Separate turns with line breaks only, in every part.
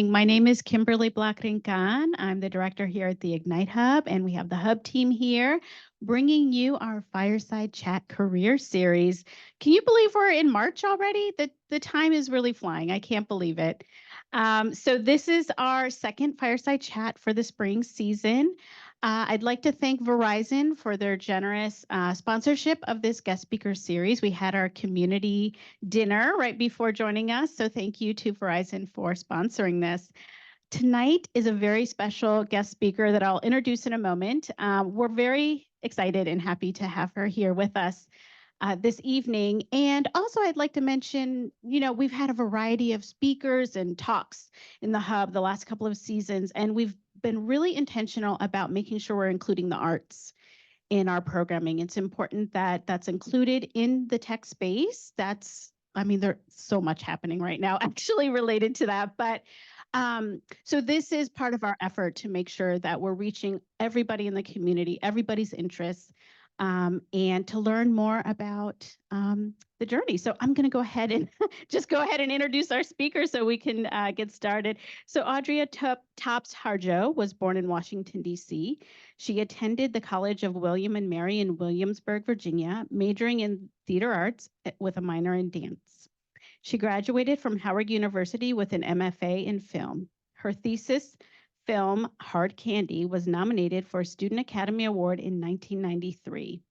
evening. My name is Kimberly Blackrincan. I'm the director here at the Ignite Hub, and we have the Hub team here bringing you our Fireside Chat Career Series. Can you believe we're in March already? The time is really flying. I can't believe it. So this is our second Fireside Chat for the spring season. I'd like to thank Verizon for their generous sponsorship of this guest speaker series. We had our community dinner right before joining us, so thank you to Verizon for sponsoring this. Tonight is a very special guest speaker that I'll introduce in a moment. We're very excited and happy to have her here with us this evening. And also, I'd like to mention, we've had a variety of speakers and talks in the Hub the last couple of seasons, and we've been really intentional about making sure we're including the arts in our programming. It's important that that's included in the tech space. There's so much happening right now actually related to that. But so this is part of our effort to make sure that we're reaching everybody in the community, everybody's interests, and to learn more about the journey. So I'm going to go ahead and just go ahead and introduce our speaker so we can get started. So Audrey Tops Harjo was born in Washington, D.C. She attended the College of William and Mary in Williamsburg, Virginia, majoring in theater arts with a minor in dance. She graduated from Howard University with an MFA in film. Her thesis film, Hard Candy, was nominated for a Student Academy Award in 1993.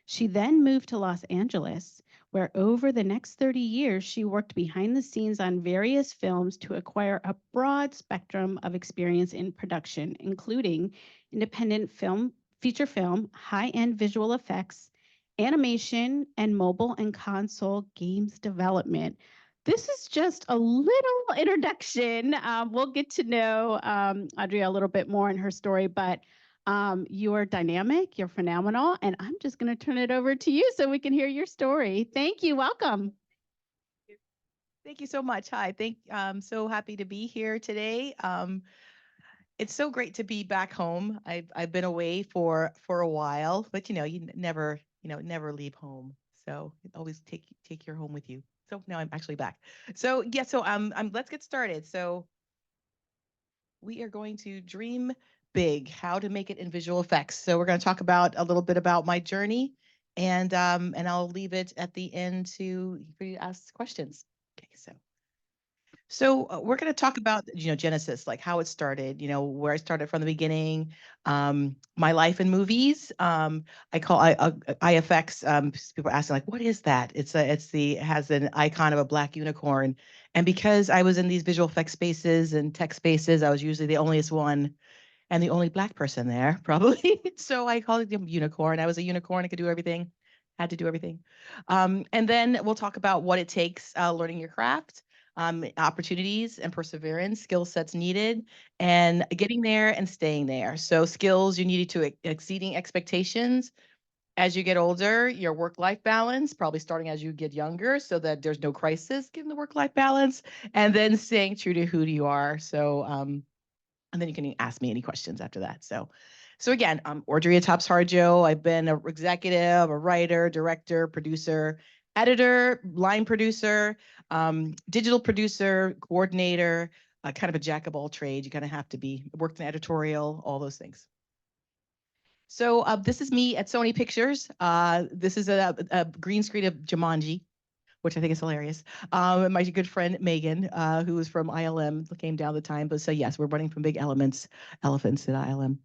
She then moved to Los Angeles, where over the next 30 years, she worked behind the scenes on various films to acquire a broad spectrum of experience in production, including independent film, feature film, high-end visual effects, animation, and mobile and console games development. This is just a little introduction. We'll get to know Audrey a little bit more in her story, but you are dynamic, you're phenomenal, and I'm just going to turn it over to you so we can hear your story. Thank you. Welcome.
Thank you so much. Hi, I'm so happy to be here today. It's so great to be back home. I've been away for a while, but you never leave home. So always take your home with you. So now I'm actually back. So yeah, let's get started. So we are going to dream big, how to make it in visual effects. So we're going to talk about a little bit about my journey, and I'll leave it at the end for you to ask questions. Okay, so we're going to talk about Genesis, like how it started, where I started from the beginning, my life in movies. I call IFX. People are asking like, what is that? It has an icon of a black unicorn, and because I was in these visual effects spaces and tech spaces, I was usually the onlyest one and the only black person there, probably. So I called it the unicorn. I was a unicorn. I could do everything. Had to do everything. And then we'll talk about what it takes learning your craft, opportunities and perseverance, skill sets needed, and getting there and staying there. So skills you needed to exceeding expectations as you get older, your work-life balance, probably starting as you get younger so that there's no crisis given the work-life balance, and then staying true to who you are. So, and then you can ask me any questions after that. So again, I'm Audrey Tops Harjo. I've been an executive, a writer, director, producer, editor, line producer, digital producer, coordinator, kind of a jack of all trades. You kind of have to be, worked in editorial, all those things. So this is me at Sony Pictures. This is a green screen of Jumanji, which I think is hilarious. My good friend Megan, who was from ILM, came down the time. But so yes, we're running from big elephants at ILM.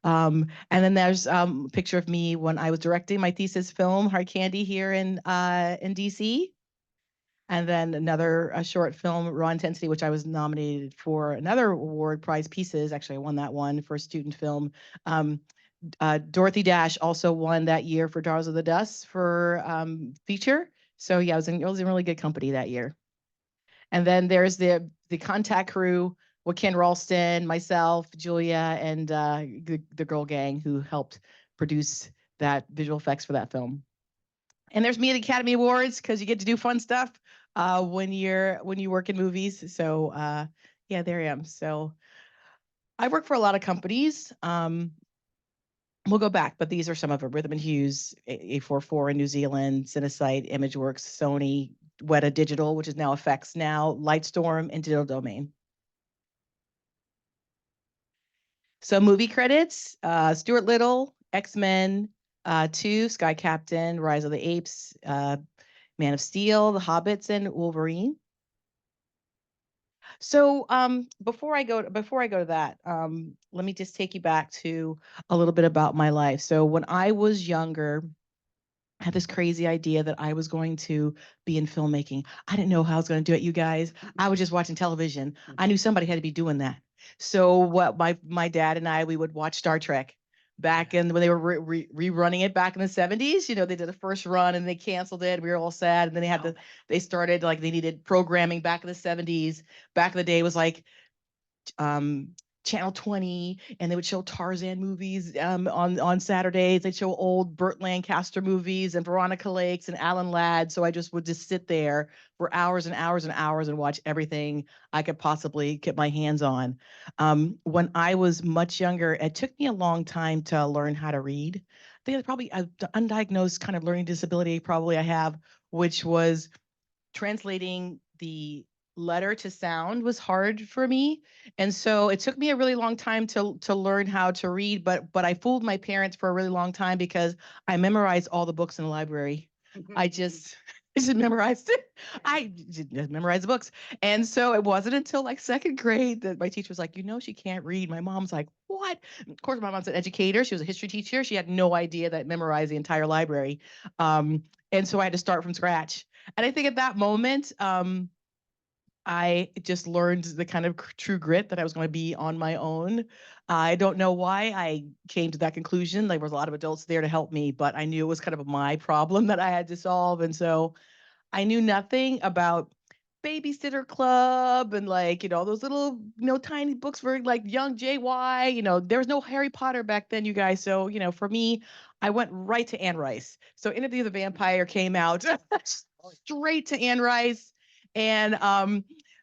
And then there's a picture of me when I was directing my thesis film, Hard Candy, here in DC. And then another short film, Raw Intensity, which I was nominated for another award, prize pieces. Actually, I won that one for student film. Dorothy Dash also won that year for Daughters of the Dust for feature. So yeah, I was in really good company that year. And then there's the contact crew with Ken Ralston, myself, Julia, and the girl gang who helped produce that visual effects for that film. And there's me at Academy Awards because you get to do fun stuff when you work in movies. So yeah, there I am. So I work for a lot of companies. We'll go back, but these are some of them: Rhythm and Hughes, A44 in New Zealand, Cinesight, ImageWorks, Sony, Weta Digital, which is now Effects Now, Lightstorm, and Digital Domain. So movie credits: Stuart Little, X-Men, 2, Sky Captain, Rise of the Apes, Man of Steel, The Hobbits, and Wolverine. So before I go to that, let me just take you back to a little bit about my life. So when I was younger, I had this crazy idea that I was going to be in filmmaking. I didn't know how I was going to do it, you guys. I was just watching television. I knew somebody had to be doing that. So what my dad and I, we would watch Star Trek back in when they were rerunning it back in the 70s. You know, they did the first run and they canceled it. We were all sad. And then they started like they needed programming back in the 70s. Back in the day, it was like um, Channel 20, and they would show Tarzan movies on Saturdays. They'd show old Burt Lancaster movies and Veronica Lakes and Alan Ladd. So I just would just sit there for hours and hours and hours and watch everything I could possibly get my hands on. When I was much younger, it took me a long time to learn how to read. I think it's probably an undiagnosed kind of learning disability, probably I have, which was translating the letter to sound was hard for me, and so it took me a really long time to learn how to read, but I fooled my parents for a really long time because I memorized all the books in the library. I just I just memorized it. I just memorized the books. And so it wasn't until like second grade that my teacher was like, she can't read. My mom's like, what? Of course, my mom's an educator. She was a history teacher. She had no idea that I memorized the entire library. And so I had to start from scratch. And I think at that moment, I just learned the kind of true grit that I was going to be on my own. I don't know why I came to that conclusion. There was a lot of adults there to help me, but I knew it was kind of my problem that I had to solve. And so I knew nothing about Babysitter Club and like, those little, tiny books for like young JY. There was no Harry Potter back then, you guys. So, for me, I went right to Anne Rice. So Interview with the Vampire came out straight to Anne Rice. And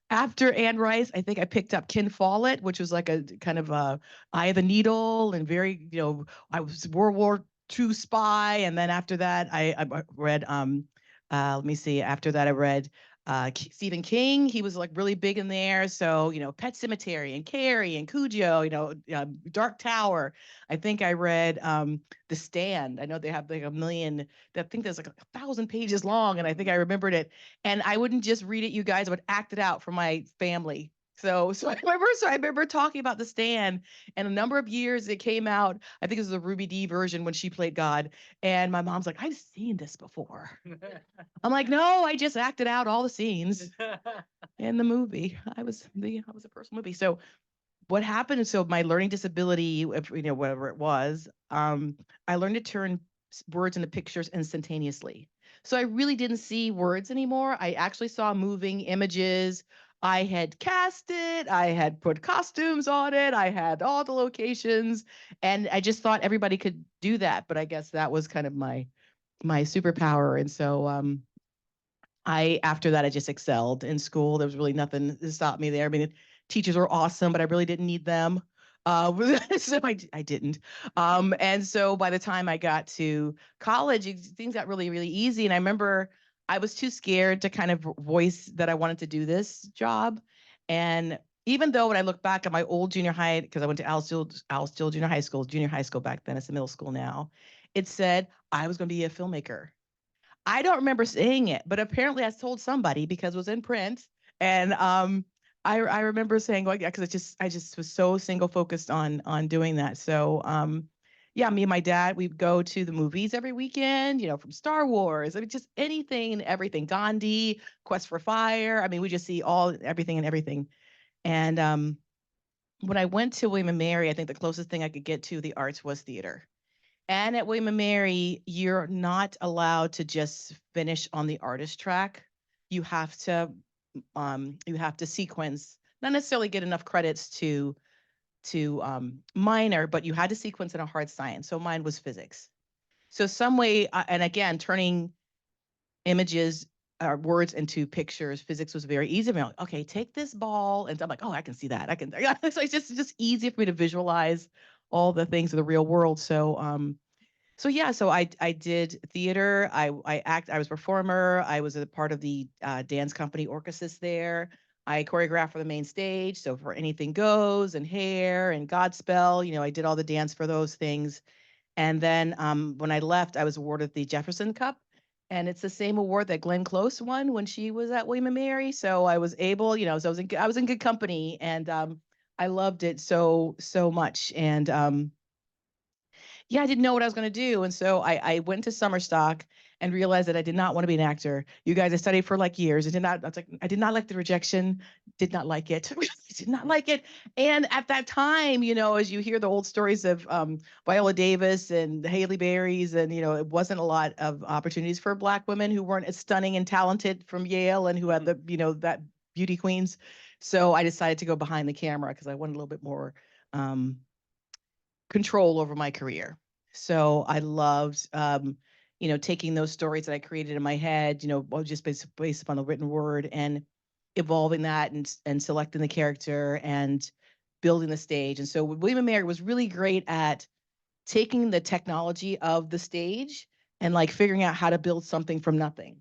after Anne Rice, I think I picked up Ken Follett, which was like a kind of Eye of the Needle and very, I was World War II spy. And then after that, I read let me see. After that, I read Stephen King. He was like really big in there. So, Pet Cemetery and Carrie and Cujo, Dark Tower. I think I read The Stand. I know they have like a million, I think there's like 1,000 pages long. And I think I remembered it. And I wouldn't just read it, you guys, I would act it out for my family. So I remember talking about The Stand, and a number of years it came out. I think it was the Ruby Dee version when she played God. And my mom's like, I've seen this before. I'm like, no, I just acted out all the scenes in the movie. I was a personal movie. So what happened? So my learning disability, whatever it was, I learned to turn words into pictures instantaneously. So I really didn't see words anymore. I actually saw moving images. I had cast it. I had put costumes on it. I had all the locations, and I just thought everybody could do that. But I guess that was kind of my superpower. And so after that, I just excelled in school. There was really nothing to stop me there. I mean, teachers were awesome, but I really didn't need them. So I didn't. And so by the time I got to college, things got really, really easy. And I remember I was too scared to kind of voice that I wanted to do this job. And even though when I look back at my old junior high, because I went to Al Still junior high school back then, it's a middle school now, it said I was going to be a filmmaker. I don't remember saying it, but apparently I told somebody because it was in print. And I remember saying, well, yeah, because I just was so single focused on doing that. So yeah, me and my dad, we'd go to the movies every weekend, from Star Wars. I mean, just anything and everything. Gandhi, Quest for Fire. I mean, we just see everything and everything. And when I went to William and Mary, I think the closest thing I could get to the arts was theater. And at William and Mary, you're not allowed to just finish on the artist track. You have to sequence, not necessarily get enough credits to minor, but you had to sequence in a hard science. So mine was physics. So some way, and again, turning images or words into pictures, physics was very easy. I'm like, okay, take this ball, and I'm like, oh, I can see that. I can. So it's just easy for me to visualize all the things of the real world. So yeah, so I did theater. I was a performer. I was a part of the dance company orchestras there. I choreographed for the main stage. So for Anything Goes and Hair and Godspell, I did all the dance for those things. And then when I left, I was awarded the Jefferson Cup. And it's the same award that Glenn Close won when she was at William and Mary. So I was able, so I was in good company, and I loved it so much. And yeah, I didn't know what I was going to do. And so I went to summer stock and realized that I did not want to be an actor. You guys, I studied for like years. I did not like the rejection, did not like it. I did not like it. And at that time, as you hear the old stories of Viola Davis and Haley Berry's, and, it wasn't a lot of opportunities for Black women who weren't as stunning and talented from Yale and who had that beauty queens. So I decided to go behind the camera because I wanted a little bit more control over my career. So I loved, taking those stories that I created in my head, just based upon the written word, and evolving that and selecting the character and building the stage. And so William and Mary was really great at taking the technology of the stage and like figuring out how to build something from nothing.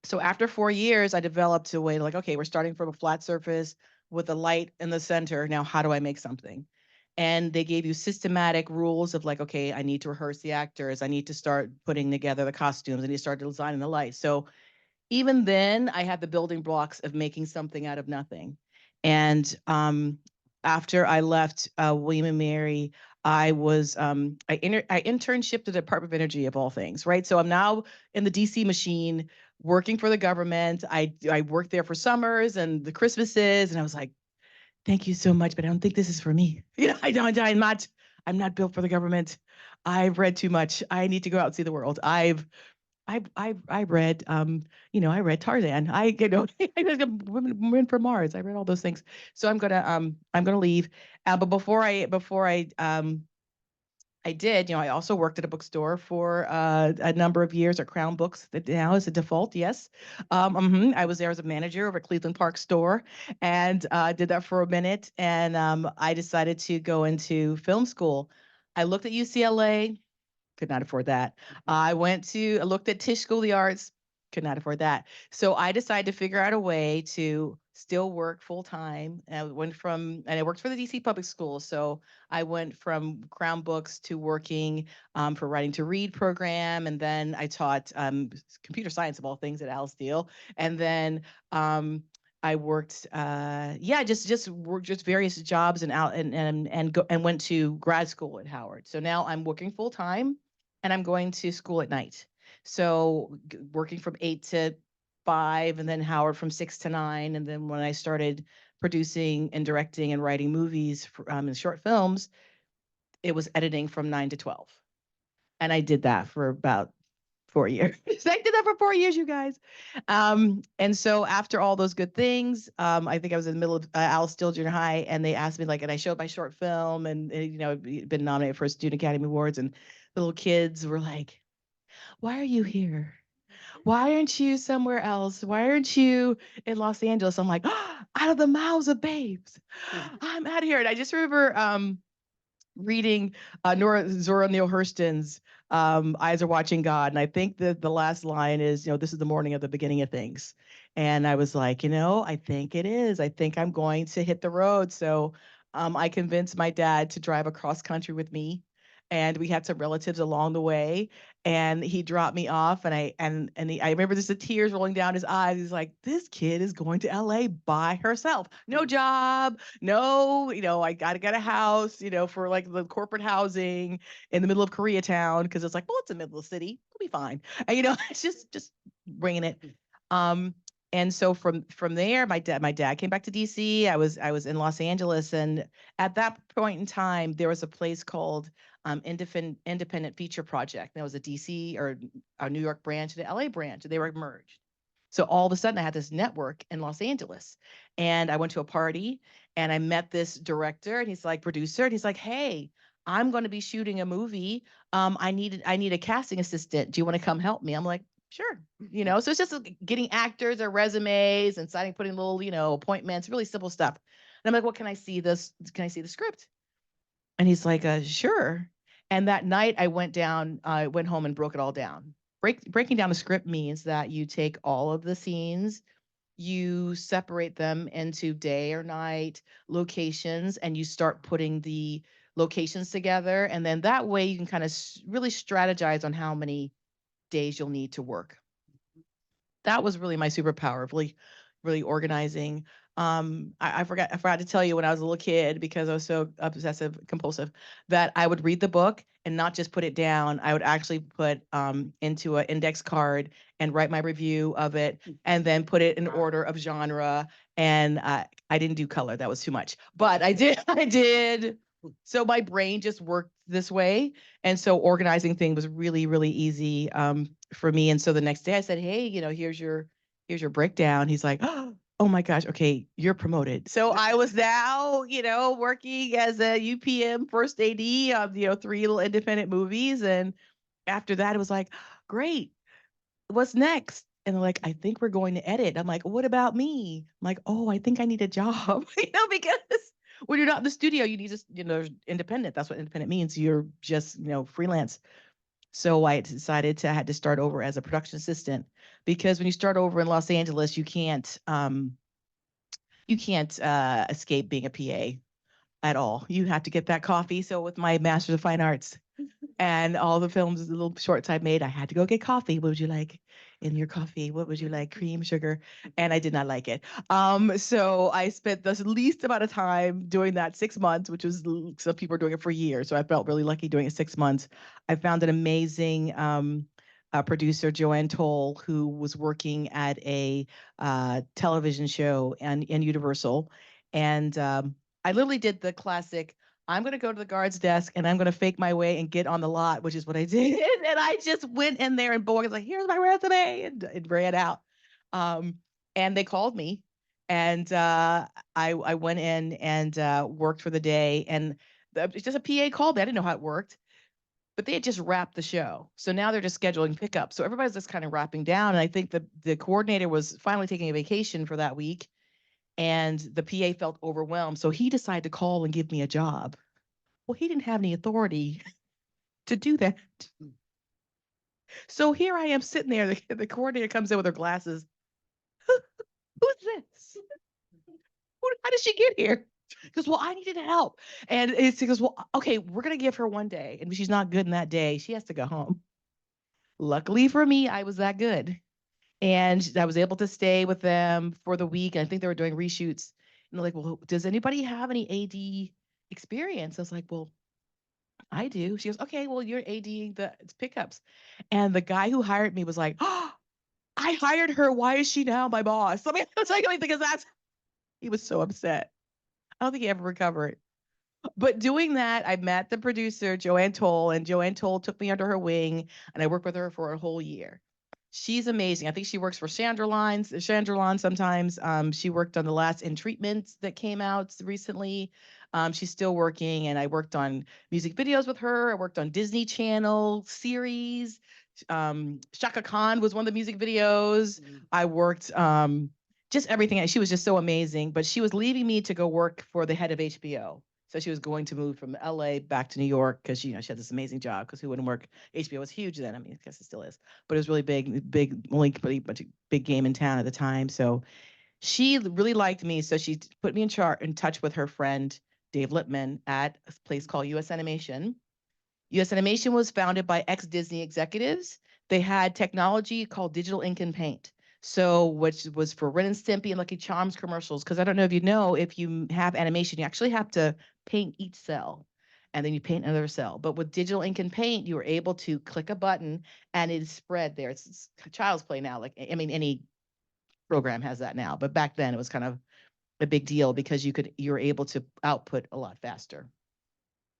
So after 4 years, I developed a way to like, okay, we're starting from a flat surface with a light in the center. Now, how do I make something? And they gave you systematic rules of like, okay, I need to rehearse the actors. I need to start putting together the costumes. I need to start designing the lights. So even then, I had the building blocks of making something out of nothing. And after I left William and Mary, I was I internship the Department of Energy of all things, right? So I'm now in the DC machine working for the government. I worked there for summers and the Christmases, and I was like, thank you so much, but I don't think this is for me. I'm not built for the government. I've read too much. I need to go out and see the world. I read I read Tarzan. I read Women from Mars. I read all those things. So I'm gonna leave. But before I did, I also worked at a bookstore for a number of years at Crown Books. That now is a default, yes. I was there as a manager over at Cleveland Park store, and did that for a minute. And I decided to go into film school. I looked at UCLA, could not afford that. I looked at Tisch School of the Arts, could not afford that. So I decided to figure out a way to still work full time. And I worked for the DC Public Schools. So I went from Crown Books to working for Writing to Read program. And then I taught computer science of all things at Al Steele. And then I worked, just worked just various jobs and out and went to grad school at Howard. So now I'm working full time and I'm going to school at night. So working from 8 to 5, and then Howard from 6 to 9. And then when I started producing and directing and writing movies and short films, it was editing from 9 to 12. And I did that for about 4 years. I did that for 4 years, you guys. And so after all those good things, I think I was in the middle of Alice Still Junior High, and they asked me like, and I showed my short film, and it'd been nominated for Student Academy Awards, and the little kids were like, "Why are you here? Why aren't you somewhere else? Why aren't you in Los Angeles?" I'm like, oh, out of the mouths of babes, I'm out of here. And I just remember reading Zora Neale Hurston's Eyes Are Watching God. And I think that the last line is, this is the morning of the beginning of things. And I was like, I think it is. I think I'm going to hit the road. So I convinced my dad to drive across country with me. And we had some relatives along the way, and he dropped me off, and I remember just the tears rolling down his eyes. He's like, "This kid is going to LA by herself, no job, no, I gotta get a house, for like the corporate housing in the middle of Koreatown, because it's like, well, it's the middle of the city, we'll be fine." And, it's just bringing it. And so from there, my dad came back to DC. I was in Los Angeles, and at that point in time, there was a place called Independent Feature Project. That was a DC or a New York branch and an LA branch, and they were merged. So all of a sudden, I had this network in Los Angeles, and I went to a party, and I met this director, and he's like producer, and he's like, "Hey, I'm going to be shooting a movie. I need a casting assistant. Do you want to come help me?" I'm like, "Sure." So it's just like getting actors or resumes and signing, putting little, appointments, really simple stuff. And I'm like, "Well, can I see this? Can I see the script?" And he's like, "Sure." And that night I went home and broke it all down. Breaking down the script means that you take all of the scenes you separate them into day or night locations, and you start putting the locations together. And then that way you can kind of really strategize on how many days you'll need to work. That was really my superpower of really organizing. I forgot to tell you when I was a little kid, because I was so obsessive compulsive, that I would read the book and not just put it down. I would actually put into an index card and write my review of it, and then put it in order of genre. And I didn't do color; that was too much. But I did. I did. So my brain just worked this way, and so organizing things was really, really easy for me. And so the next day I said, "Hey, here's your breakdown." He's like, "Oh my gosh, okay, you're promoted." So I was now, working as a UPM first AD of, 3 little independent movies. And after that, it was like, "Great, what's next?" And they're like, "I think we're going to edit." I'm like, "What about me?" I'm like, "Oh, I think I need a job," because when you're not in the studio, you need to, independent. That's what independent means. You're just, freelance. So I decided I had to start over as a production assistant, because when you start over in Los Angeles, you can't escape being a PA at all. You have to get that coffee. So with my Master's of Fine Arts and all the films, the little shorts I made, I had to go get coffee. What would you like in your coffee? What would you like? Cream, sugar? And I did not like it. So I spent the least amount of time doing that, 6 months, which was, some people are doing it for years. So I felt really lucky doing it 6 months. I found an amazing producer, Joanne Toll, who was working at a television show and in Universal. And I literally did the classic, I'm going to go to the guard's desk and I'm going to fake my way and get on the lot, which is what I did. And I just went in there, and Boy was like, "Here's my resume," and it ran out. Um, and they called me, and I went in and worked for the day. And it's just a PA called me. I didn't know how it worked, but they had just wrapped the show. So now they're just scheduling pickups. So everybody's just kind of wrapping down. And I think the coordinator was finally taking a vacation for that week, and the PA felt overwhelmed. So he decided to call and give me a job. Well, he didn't have any authority to do that. So here I am sitting there. The coordinator comes in with her glasses. Who's this? How did she get here? He goes, "Well, I needed help." And he goes, "Well, okay, we're going to give her one day. And if she's not good in that day, she has to go home." Luckily for me, I was that good. And I was able to stay with them for the week. I think they were doing reshoots. And they're like, "Well, does anybody have any AD experience?" I was like, "Well, I do." She goes, "Okay, well, you're ADing the pickups." And the guy who hired me was like, "Oh, I hired her. Why is she now my boss?" I mean, it's like, because he was so upset. I don't think he ever recovered. But doing that, I met the producer, Joanne Toll, and Joanne Toll took me under her wing, and I worked with her for a whole year. She's amazing. I think she works for Chandrelon sometimes. She worked on the last In Treatment that came out recently. She's still working, and I worked on music videos with her. I worked on Disney Channel series. Shaka Khan was one of the music videos. I worked just everything. She was just so amazing. But she was leaving me to go work for the head of HBO. So she was going to move from LA back to New York, because she had this amazing job. Because who wouldn't work? HBO was huge then. I mean, I guess it still is, but it was really big, only pretty much a big game in town at the time. So she really liked me. So she put me in touch with her friend Dave Lippman at a place called U.S. Animation. U.S. Animation was founded by ex-Disney executives. They had technology called digital ink and paint. So, which was for Ren and Stimpy and Lucky Charms commercials. Because I don't know if you have animation, you actually have to paint each cell, and then you paint another cell. But with digital ink and paint, you were able to click a button and it is spread there. It's child's play now. Like, I mean, any program has that now, but back then it was kind of a big deal, because you were able to output a lot faster.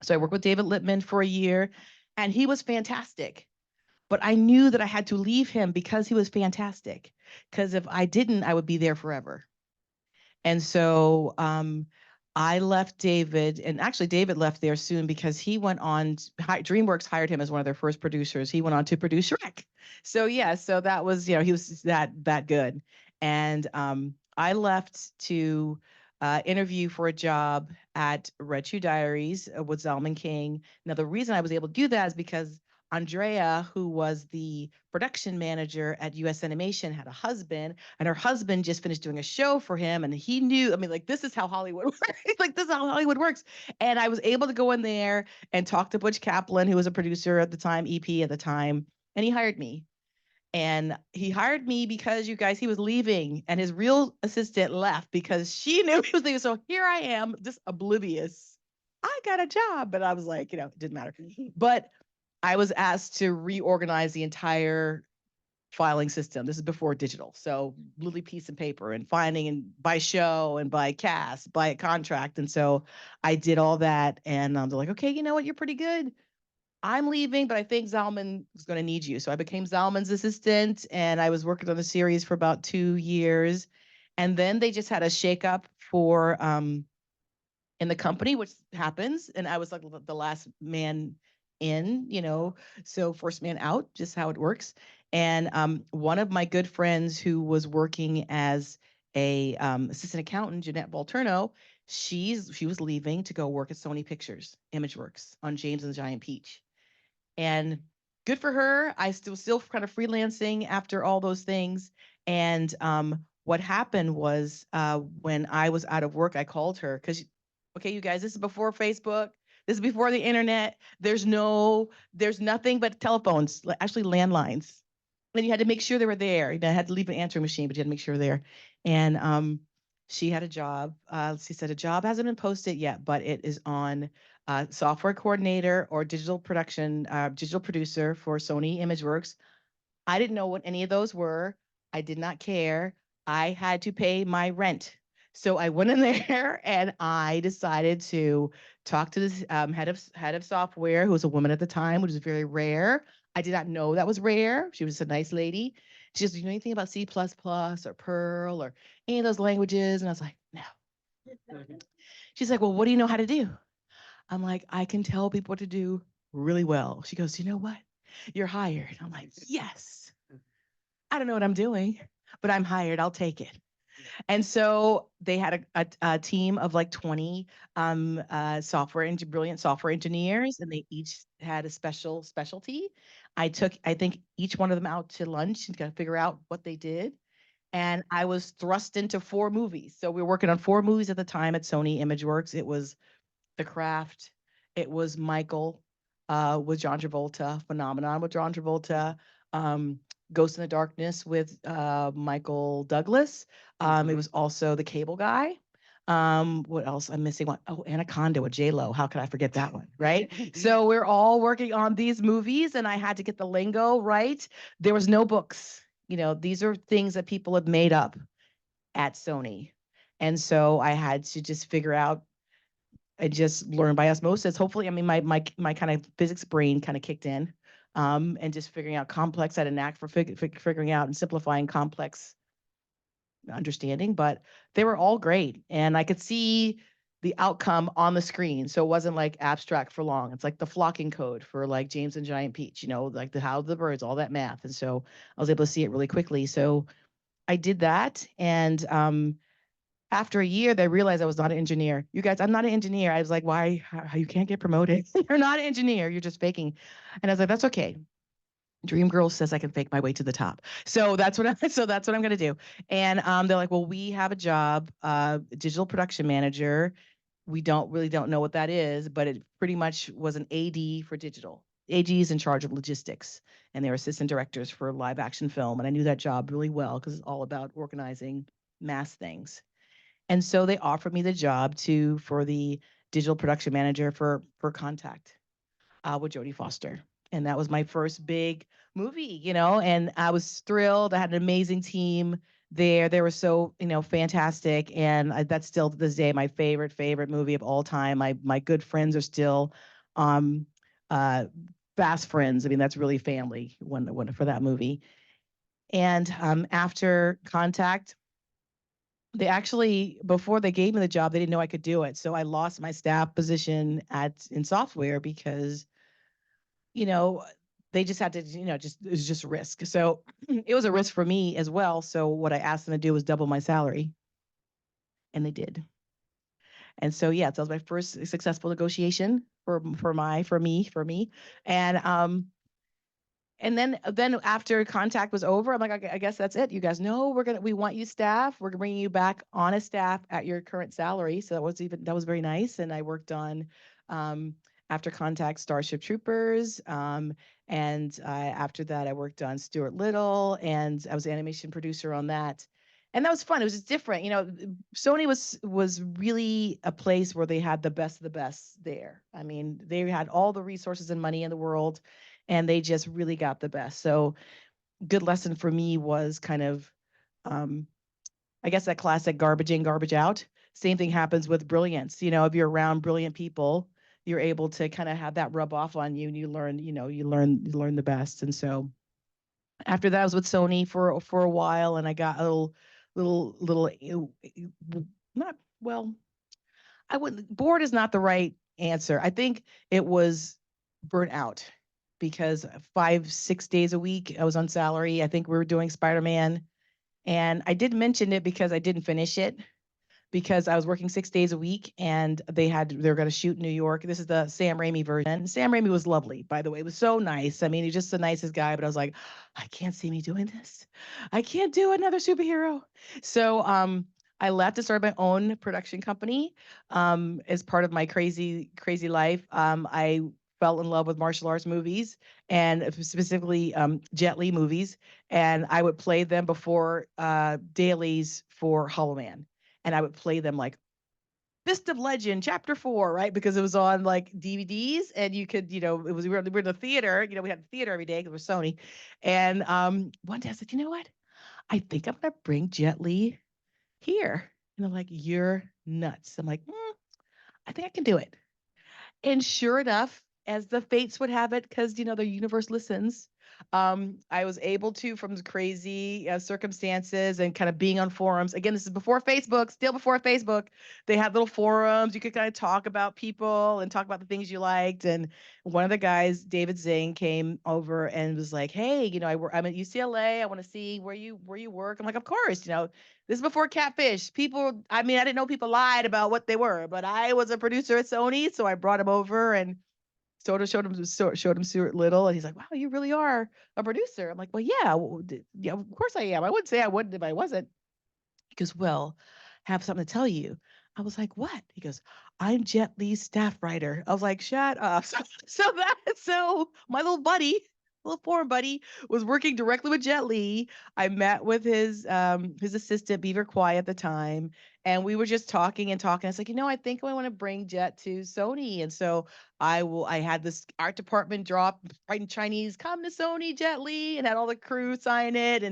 So I worked with David Lippman for a year, and he was fantastic. But I knew that I had to leave him because he was fantastic. Because if I didn't, I would be there forever. And so I left David, and actually David left there soon, because he went on. DreamWorks hired him as one of their first producers. He went on to produce Shrek. So yeah, so that was, he was that good. And I left to interview for a job at Red Shoe Diaries with Zalman King. Now the reason I was able to do that is because Andrea, who was the production manager at US Animation, had a husband, and her husband just finished doing a show for him. And he knew, I mean, like, this is how Hollywood works. Like, this is how Hollywood works. And I was able to go in there and talk to Butch Kaplan, who was a producer at the time, EP at the time, and he hired me. And he hired me because, you guys, he was leaving and his real assistant left because she knew he was leaving. So here I am, just oblivious. I got a job. But I was like, it didn't matter. But I was asked to reorganize the entire filing system. This is before digital. So literally piece and paper and finding and by show and by cast, by contract. And so I did all that. And they're like, okay, you know what? You're pretty good. I'm leaving, but I think Zalman is going to need you. So I became Zalman's assistant and I was working on the series for about 2 years. And then they just had a shakeup for in the company, which happens. And I was like the last man in, so first man out, just how it works. And one of my good friends who was working as a assistant accountant, Jeanette Volturno, she was leaving to go work at Sony Pictures, ImageWorks on James and the Giant Peach. And good for her. I still kind of freelancing after all those things. And what happened was when I was out of work, I called her because, okay, you guys, this is before Facebook. This is before the internet. There's nothing but telephones, actually landlines. And you had to make sure they were there. I had to leave an answering machine, but you had to make sure they're there. And she had a job. She said a job hasn't been posted yet, but it is on software coordinator or digital production, digital producer for Sony ImageWorks. I didn't know what any of those were. I did not care. I had to pay my rent. So I went in there and I decided to talk to this head of software, who was a woman at the time, which was very rare. I did not know that was rare. She was a nice lady. She said, "Do you know anything about C++ or Perl or any of those languages?" And I was like, "No." She's like, "Well, what do you know how to do?" I'm like, "I can tell people what to do really well." She goes, "You know what? You're hired." I'm like, "Yes." I don't know what I'm doing, but I'm hired. I'll take it. And so they had a team of like 20 brilliant software engineers, and they each had a specialty. I think each one of them out to lunch and kind of figure out what they did. And I was thrust into 4 movies. So we were working on 4 movies at the time at Sony ImageWorks. It was The Craft. It was Michael with John Travolta, Phenomenon with John Travolta, um, Ghost in the Darkness with Michael Douglas. It was also The Cable Guy. What else? I'm missing one. Oh, Anaconda with J Lo. How could I forget that one? Right. So we're all working on these movies, and I had to get the lingo right. There was no books. These are things that people have made up at Sony. And so I had to just figure out I just learned by osmosis. Hopefully, I mean, my kind of physics brain kind of kicked in, and just figuring out complex. I had a knack for figuring out and simplifying complex understanding. But they were all great, and I could see the outcome on the screen. So it wasn't like abstract for long. It's like the flocking code for like James and Giant Peach. Like the how the birds, all that math. And so I was able to see it really quickly. So I did that, and after a year, they realized I was not an engineer. You guys, I'm not an engineer. I was like, why? How you can't get promoted? You're not an engineer. You're just faking. And I was like, that's okay. Dream Girl says I can fake my way to the top. So that's what I'm gonna do. And they're like, well, we have a job, digital production manager. We don't know what that is, but it pretty much was an AD for digital. AG is in charge of logistics, and they're assistant directors for live action film. And I knew that job really well because it's all about organizing mass things. And so they offered me the job for the digital production manager for Contact with Jodie Foster. And that was my first big movie, and I was thrilled. I had an amazing team there. They were so, fantastic. And that's still to this day my favorite movie of all time. My good friends are still um, uh, fast friends. I mean, that's really family when for that movie. And after Contact, they actually, before they gave me the job, they didn't know I could do it. So I lost my staff position in software because, you know, they just had to, it was just a risk. So it was a risk for me as well. So what I asked them to do was double my salary, and they did. And so yeah, so that was my first successful negotiation for me. And And then after contact was over, I'm like, okay, I guess that's it. You guys know we want you staff. We're bringing you back on a staff at your current salary. So that was very nice. And I worked on um, after contact Starship Troopers. And after that, I worked on Stuart Little, and I was animation producer on that. And that was fun. It was just different. Sony was really a place where they had the best of the best there. I mean, they had all the resources and money in the world, and they just really got the best. So good lesson for me was kind of, um, I guess that classic garbage in, garbage out. Same thing happens with brilliance. If you're around brilliant people, you're able to kind of have that rub off on you, and you learn the best. And so after that, I was with Sony for a while, and I got a little not well. I wouldn't bored is not the right answer. I think it was burnt out because 5, 6 days a week I was on salary. I think we were doing Spider-Man, and I did mention it because I didn't finish it because I was working 6 days a week, and they were going to shoot in New York. This is the Sam Raimi version. Sam Raimi was lovely, by the way. It was so nice. I mean, he's just the nicest guy, but I was like, I can't see me doing this. I can't do another superhero. So I left to start my own production company as part of my crazy, crazy life. I fell in love with martial arts movies, and specifically Jet Li movies. And I would play them before dailies for Hollow Man, and I would play them like Fist of Legend Chapter 4, right? Because it was on like DVDs, and you could, we were in the theater. We had the theater every day because we're Sony. And one day I said, you know what? I think I'm gonna bring Jet Li here. And I'm like, you're nuts. I'm like, I think I can do it. And sure enough, as the fates would have it, because the universe listens, I was able to, from the crazy circumstances and kind of being on forums. Again, this is before Facebook, still before Facebook. They had little forums. You could kind of talk about people and talk about the things you liked. And one of the guys, David Zing, came over and was like, "Hey, I'm at UCLA. I want to see where you work." I'm like, "Of course, this is before Catfish. People, I mean, I didn't know people lied about what they were, but I was a producer at Sony, so I brought him over and sort of showed him Stuart Little, and he's like, "Wow, you really are a producer." I'm like, "Well, yeah, yeah, of course I am. I wouldn't say I wouldn't if I wasn't." He goes, "Well, I have something to tell you." I was like, "What?" He goes, "I'm Jet Li's staff writer." I was like, "Shut up." So my little buddy, little foreign buddy, was working directly with Jet Li. I met with his assistant Beaver Kwai at the time, and we were just talking and talking. I was like, I think I want to bring Jet to Sony. And so I had this art department drop right in Chinese, "Come to Sony, Jet Li," and had all the crew sign it.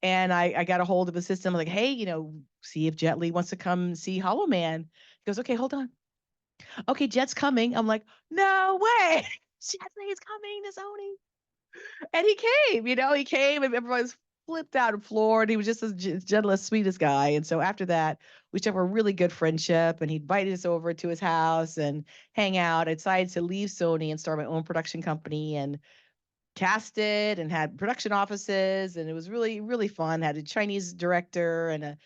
And I got a hold of a system like, "Hey, see if Jet Li wants to come see Hollow Man." He goes, "Okay, hold on. Okay, Jet's coming." I'm like, "No way." Jet Li's coming to Sony. And he came, and everybody was flipped out and floored. He was just as gentlest, sweetest guy. And so after that, we struck a really good friendship, and he invited us over to his house and hang out. I decided to leave Sony and start my own production company, and casted and had production offices, and it was really, really fun. Had a Chinese director, and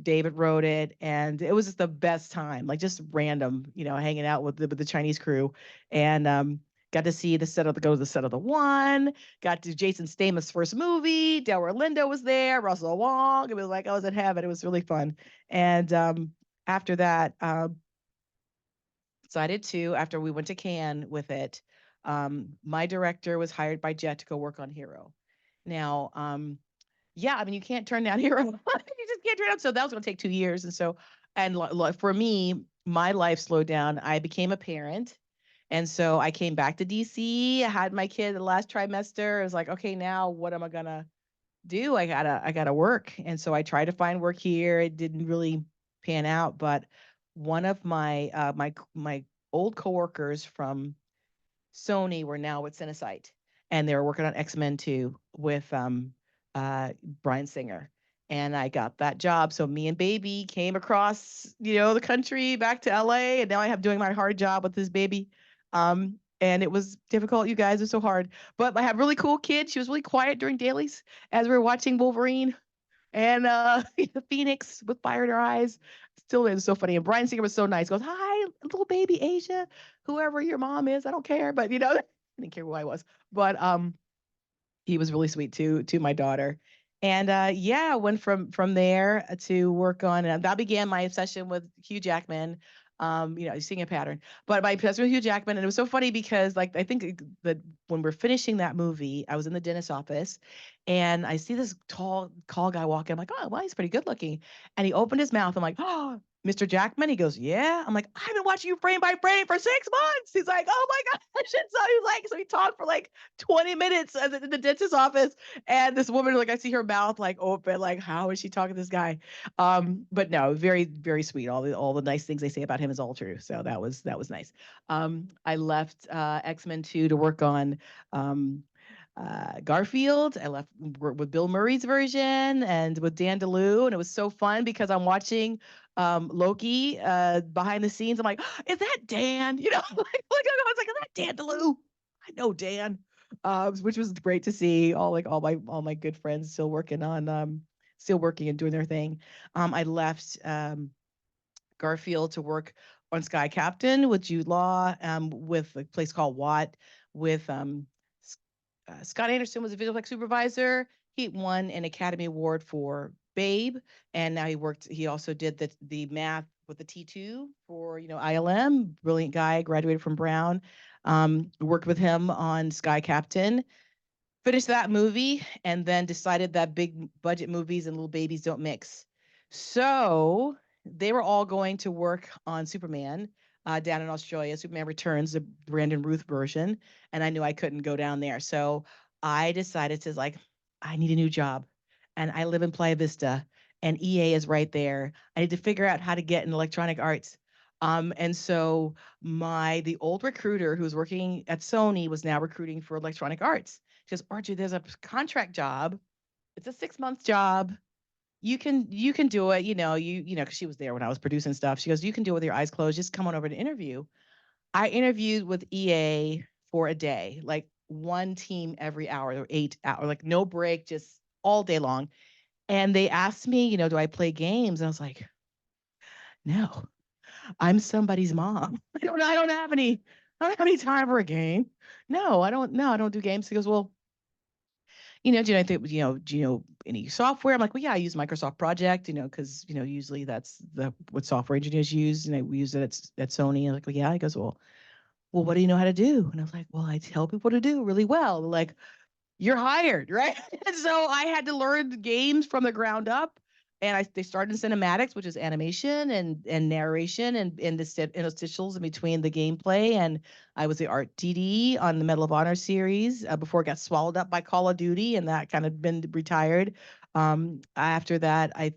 David wrote it, and it was just the best time, like just random, hanging out with the Chinese crew. And got to see go to the set of the one, got to Jason Statham first movie. Delroy Lindo was there, Russell Wong. It was like I was in heaven. It was really fun. And after that, decided to, after we went to Cannes with it, my director was hired by Jet to go work on Hero. Now, yeah, I mean, you can't turn down Hero. You just can't turn it down. So that was going to take 2 years. And so, and for me, my life slowed down. I became a parent. And so I came back to DC. I had my kid the last trimester. I was like, okay, now what am I going to do? I gotta work. And so I tried to find work here. It didn't really pan out, but one of my old coworkers from Sony were now with Cinesight, and they were working on X-Men 2 with Bryan Singer. And I got that job. So me and baby came across, the country back to LA, and now I have doing my hard job with this baby. And it was difficult. You guys are so hard. But I have really cool kids. She was really quiet during dailies as we were watching Wolverine and the Phoenix with fire in her eyes. Still is so funny. And Bryan Singer was so nice. He goes, "Hi, little baby Asia, whoever your mom is, I don't care." But didn't care who I was, but he was really sweet to my daughter. And yeah, went from there to work on, and that began my obsession with Hugh Jackman. You're seeing a pattern, but my obsession with Hugh Jackman, and it was so funny because like I think that when we're finishing that movie, I was in the dentist's office, and I see this tall guy walking. I'm like, oh, well, he's pretty good looking, and he opened his mouth. I'm like, oh, Mr. Jackman. He goes, yeah. I'm like, I've been watching you frame by frame for 6 months. He's like, oh my gosh. And so he was like, so he talked for like 20 minutes in the dentist's office. And this woman, like, I see her mouth like open, like, how is she talking to this guy? But no, very, very sweet. All the nice things they say about him is all true. So that was nice. I left X-Men 2 to work on Garfield. I left with Bill Murray's version and with Dan DeLue, and it was so fun because I'm watching Loki behind the scenes. I'm like, is that Dan? I was like, is that Dan DeLue? I know Dan, which was great to see. All my good friends still working and doing their thing. I left Garfield to work on Sky Captain with Jude Law, with a place called Watt, with Scott Anderson was a visual effects supervisor. He won an Academy Award for Babe, and now he also did the math with the T2 for ILM. Brilliant guy, graduated from Brown. Worked with him on Sky Captain. Finished that movie, and then decided that big budget movies and little babies don't mix. So they were all going to work on Superman down in Australia. Superman Returns, the Brandon Ruth version, and I knew I couldn't go down there. So I decided to like, I need a new job, and I live in Playa Vista, and EA is right there. I need to figure out how to get in electronic arts. And so the old recruiter who was working at Sony was now recruiting for electronic arts. She goes, Archie, there's a contract job. It's a 6-month job. You can do it. Because she was there when I was producing stuff. She goes, you can do it with your eyes closed. Just come on over to interview. I interviewed with EA for a day, like one team every hour or 8 hours, like no break, just all day long. And they asked me, do I play games? And I was like, no, I'm somebody's mom. I don't have any time for a game. No, I don't. No, I don't do games. He goes, well, do you think, do you know any software? I'm like, well, yeah, I use Microsoft Project, because, usually that's what software engineers use. And we use it at Sony. I'm like, well, yeah. He goes, well, what do you know how to do? And I was like, well, I tell people to do really well. They're like, you're hired, right? And so I had to learn games from the ground up. And they started in cinematics, which is animation and narration and the interstitials in between the gameplay. And I was the art TD on the Medal of Honor series before it got swallowed up by Call of Duty, and that kind of been retired. After that,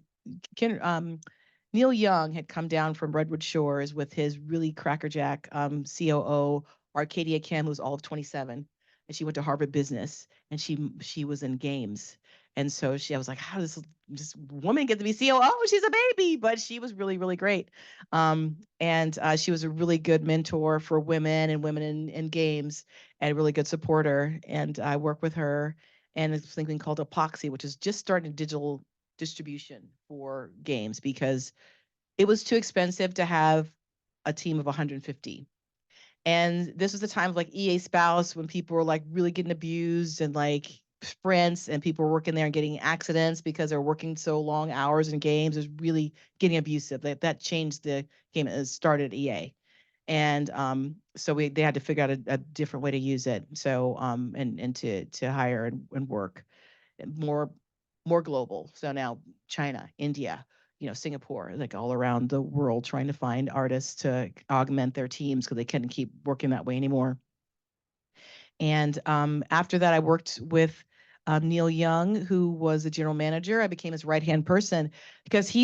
Neil Young had come down from Redwood Shores with his really crackerjack COO, Arcadia Kim, who's all of 27, and she went to Harvard Business, and she was in games. And so I was like, how does this woman get to be COO? She's a baby, but she was really, really great. And she was a really good mentor for women and women in games, and a really good supporter. And I work with her and it's something called Epoxy, which is just starting digital distribution for games because it was too expensive to have a team of 150. And this was the time of like EA Spouse when people were like really getting abused and like sprints and people were working there and getting accidents because they're working so long hours in games. It was really getting abusive. That changed the game. It started at EA. And so they had to figure out a different way to use it. So and to hire and work more global. So now China, India, Singapore, like all around the world trying to find artists to augment their teams because they couldn't keep working that way anymore. And after that, I worked with Neil Young, who was the general manager. I became his right-hand person because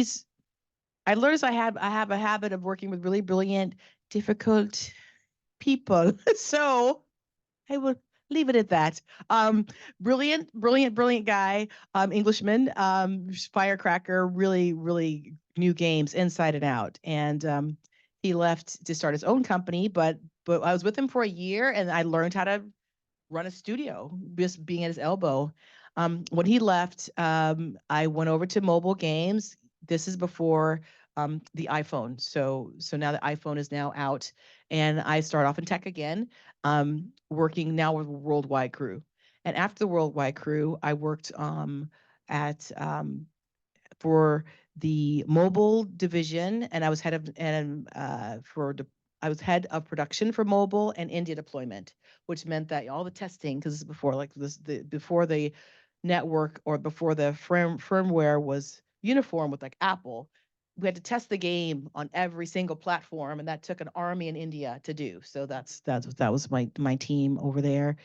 I learned I have a habit of working with really brilliant, difficult people. So I will leave it at that. Brilliant guy, Englishman, firecracker, really, really knew games inside and out. And he left to start his own company, but I was with him for a year and I learned how to run a studio, just being at his elbow. When he left, I went over to mobile games. This is before the iPhone. So now the iPhone is now out, and I start off in tech again, working now with a worldwide crew. And after the worldwide crew, I worked at for the mobile division, and I was head of and for the I was head of production for mobile and India deployment, which meant that all the testing, because this is before like this the before the network or before the firmware was uniform with like Apple, we had to test the game on every single platform, and that took an army in India to do. So that was my team over there.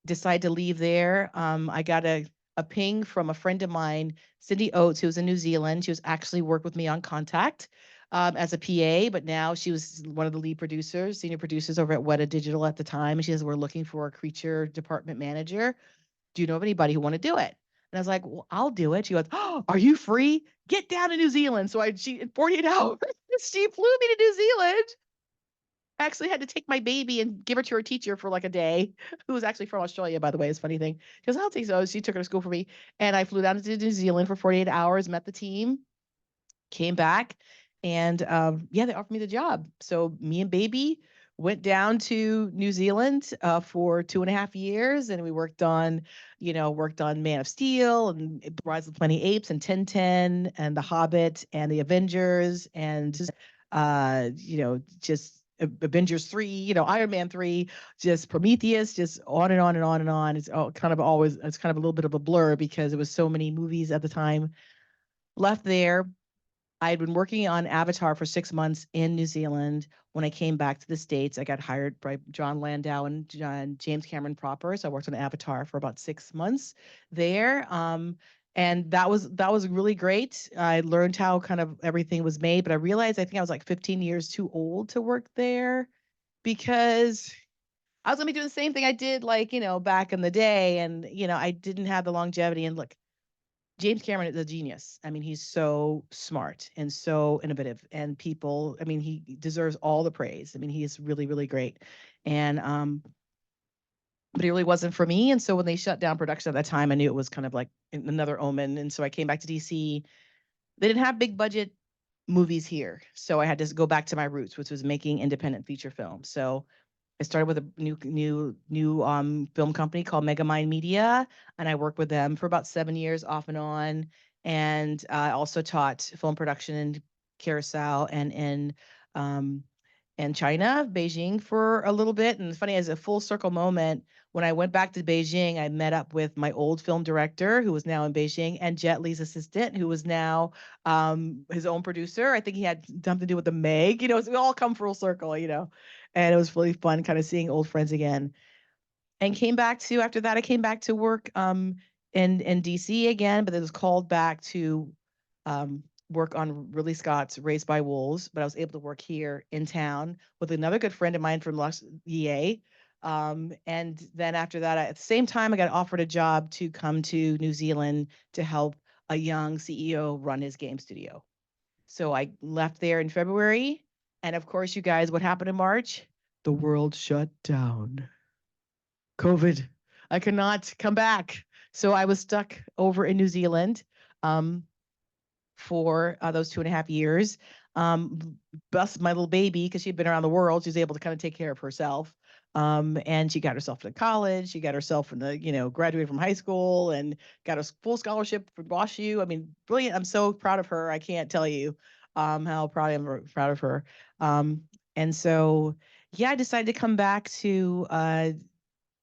Decide to leave there. I got a ping from a friend of mine, Cindy Oates, who was in New Zealand. She was actually worked with me on Contact as a PA, but now she was one of the lead producers, senior producers over at Weta Digital at the time. And she says, "We're looking for a creature department manager. Do you know of anybody who want to do it?" And I was like, "Well, I'll do it." She goes, "Oh, are you free? Get down to New Zealand." So she in 48 hours, she flew me to New Zealand. I actually had to take my baby and give her to her teacher for like a day, who was actually from Australia, by the way. It's a funny thing. She goes, "I'll take so." She took her to school for me. And I flew down to New Zealand for 48 hours, met the team, came back, and yeah, they offered me the job. So me and baby went down to New Zealand for 2.5 years, and we worked on Man of Steel and Rise of the Planet of the Apes and 1010 and The Hobbit and The Avengers and just Avengers 3, Iron Man 3, just Prometheus, just on and on and on and on. It's kind of a little bit of a blur because it was so many movies at the time. Left there, I had been working on Avatar for 6 months in New Zealand. When I came back to the States, I got hired by John Landau and James Cameron proper. So I worked on Avatar for about 6 months there. And that was really great. I learned how kind of everything was made, but I realized I think I was like 15 years too old to work there because I was gonna be doing the same thing I did like, back in the day. And, I didn't have the longevity. And look, James Cameron is a genius. I mean, he's so smart and so innovative, and I mean, he deserves all the praise. I mean, he is really, really great. And but it really wasn't for me. And so when they shut down production at that time, I knew it was kind of like another omen. And so I came back to DC. They didn't have big budget movies here, so I had to go back to my roots, which was making independent feature films. So I started with a new film company called Megamind Media, and I worked with them for about 7 years off and on. And I also taught film production in Curacao um, and China, Beijing for a little bit. And it's funny, as a full circle moment, when I went back to Beijing, I met up with my old film director, who was now in Beijing, and Jet Li's assistant, who was now his own producer. I think he had something to do with the Meg. We all come full circle. And it was really fun kind of seeing old friends again. And after that, I came back to work in DC again, but it was called back to work on Ridley Scott's Raised by Wolves. But I was able to work here in town with another good friend of mine from EA. And then after that, at the same time, I got offered a job to come to New Zealand to help a young CEO run his game studio. So I left there in February. And of course, you guys, what happened in March? The world shut down. COVID. I could not come back. So I was stuck over in New Zealand for those 2.5 years. Bust my little baby, because she'd been around the world. She was able to kind of take care of herself. And she got herself to college. She got herself in graduated from high school and got a full scholarship for WashU. I mean, brilliant. I'm so proud of her. I can't tell you how proud of her. And so, yeah, I decided to come back to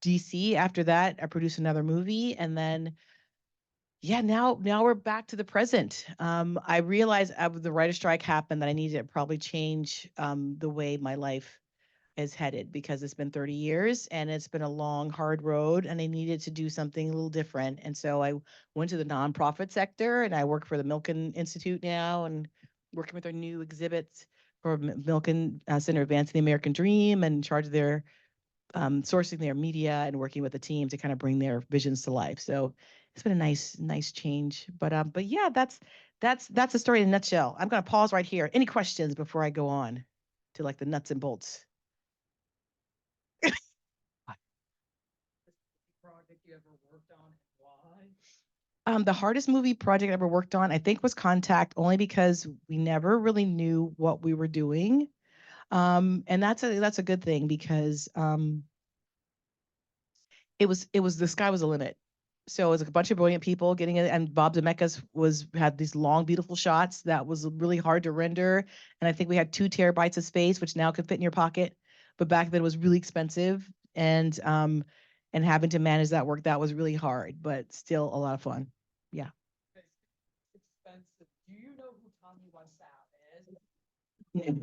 DC. After that, I produced another movie, and then yeah, now we're back to the present. I realized after the writer strike happened that I needed to probably change the way my life is headed, because it's been 30 years and it's been a long, hard road, and I needed to do something a little different. And so I went to the nonprofit sector, and I work for the Milken Institute now, and working with their new exhibits for Milken Center Advancing the American Dream, and in charge of their sourcing their media and working with the team to kind of bring their visions to life. So it's been a nice change. But yeah, that's the story in a nutshell. I'm gonna pause right here. Any questions before I go on to like the nuts and bolts? Project you ever worked on and why? The hardest movie project I ever worked on, I think, was Contact, only because we never really knew what we were doing. And that's a good thing because it was the sky was the limit. So it was a bunch of brilliant people getting it, and Bob Zemeckis had these long, beautiful shots that was really hard to render. And I think we had 2 terabytes of space, which now could fit in your pocket, but back then it was really expensive. And having to manage that work, that was really hard, but still a lot of fun. Yeah.
Expensive. Do you know who Tommy Wiseau is?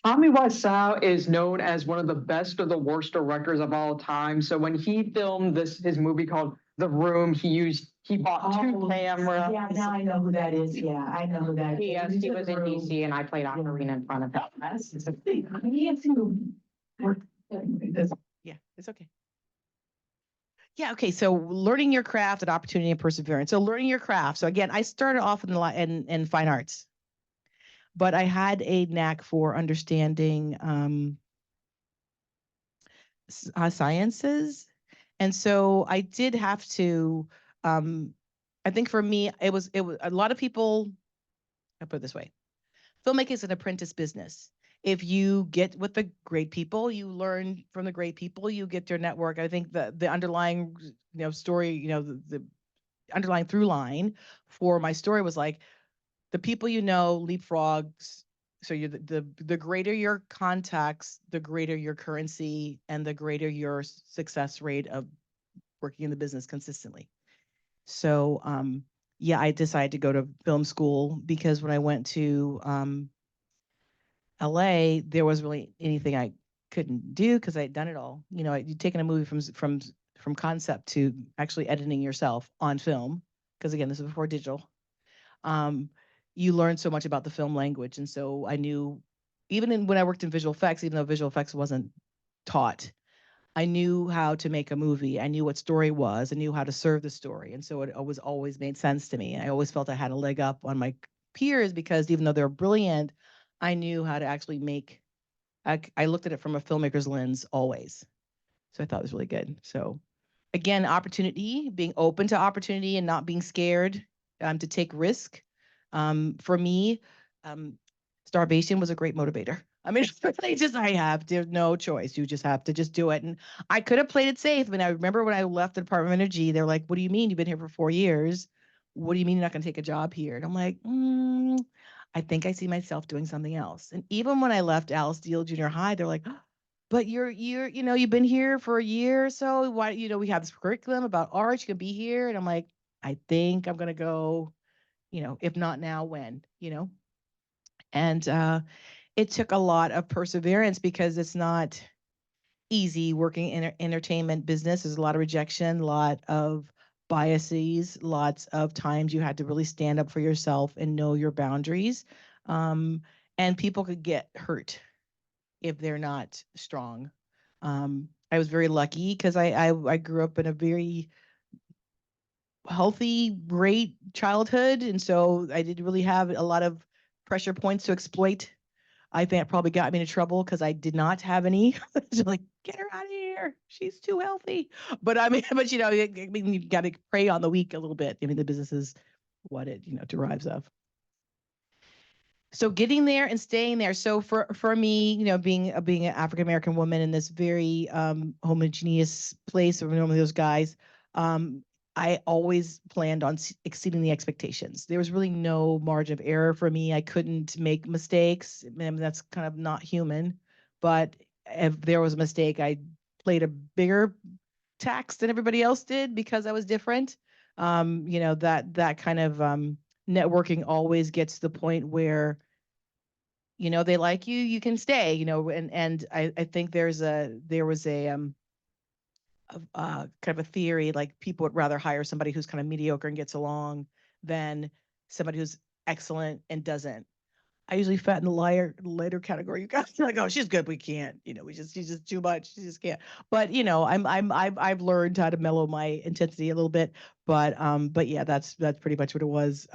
Tommy Wiseau is known as one of the best or the worst directors of all time. So when he filmed his movie called The Room, he bought 2 cameras.
Yeah, now I know who that is. Yeah, I know who that is.
He was in DC and I played Ocarina in front of him.
That's a thing. I mean, he had to work.
Yeah, it's okay. Yeah, okay. So learning your craft and opportunity and perseverance. So learning your craft. So again, I started off in fine arts, but I had a knack for understanding sciences, and so I did have to. I think for me, it was a lot of people. I put it this way: filmmaking is an apprentice business. If you get with the great people, you learn from the great people, you get your network. I think the underlying story, the underlying through line for my story was like the people leapfrogs. So you're the greater your contacts, the greater your currency, and the greater your success rate of working in the business consistently. So yeah, I decided to go to film school because when I went to LA, there was really anything I couldn't do because I had done it all. You'd taken a movie from concept to actually editing yourself on film, because again, this is before digital. You learn so much about the film language, and so I knew, when I worked in visual effects, even though visual effects wasn't taught, I knew how to make a movie. I knew what story was. I knew how to serve the story, and so it was always made sense to me. I always felt I had a leg up on my peers because even though they're brilliant, I knew how to actually make. I looked at it from a filmmaker's lens always, so I thought it was really good. So again, opportunity, being open to opportunity and not being scared to take risk. For me, starvation was a great motivator. I mean, there's no choice. You just have to just do it. And I could have played it safe. I mean, I remember when I left the Department of Energy, they're like, what do you mean? You've been here for 4 years. What do you mean you're not going to take a job here? And I'm like, I think I see myself doing something else. And even when I left Alice Deal Junior High, they're like, but you've been here for a year or so. Why, we have this curriculum about art. You can be here. And I'm like, I think I'm going to go, if not now, when, and it took a lot of perseverance because it's not easy working in entertainment business. There's a lot of rejection, a lot of biases, lots of times you had to really stand up for yourself and know your boundaries. And people could get hurt if they're not strong. I was very lucky because I grew up in a very healthy, great childhood, and so I didn't really have a lot of pressure points to exploit. I think it probably got me into trouble because I did not have any. Just like, get her out of here. She's too healthy. But I mean, you got to prey on the weak a little bit. I mean, the business is what it derives of. So getting there and staying there. So for me, being an African American woman in this very homogeneous place of normally those guys, I always planned on exceeding the expectations. There was really no margin of error for me. I couldn't make mistakes. I mean, that's kind of not human. But if there was a mistake, I played a bigger tax than everybody else did because I was different. That kind of networking always gets to the point where they like you, you can stay, and I think there was kind of a theory, like people would rather hire somebody who's kind of mediocre and gets along than somebody who's excellent and doesn't. I usually fat in the later category. You guys are like, oh, she's good. We can't, she's just too much. She just can't. But I've learned how to mellow my intensity a little bit. But yeah, that's pretty much what it was.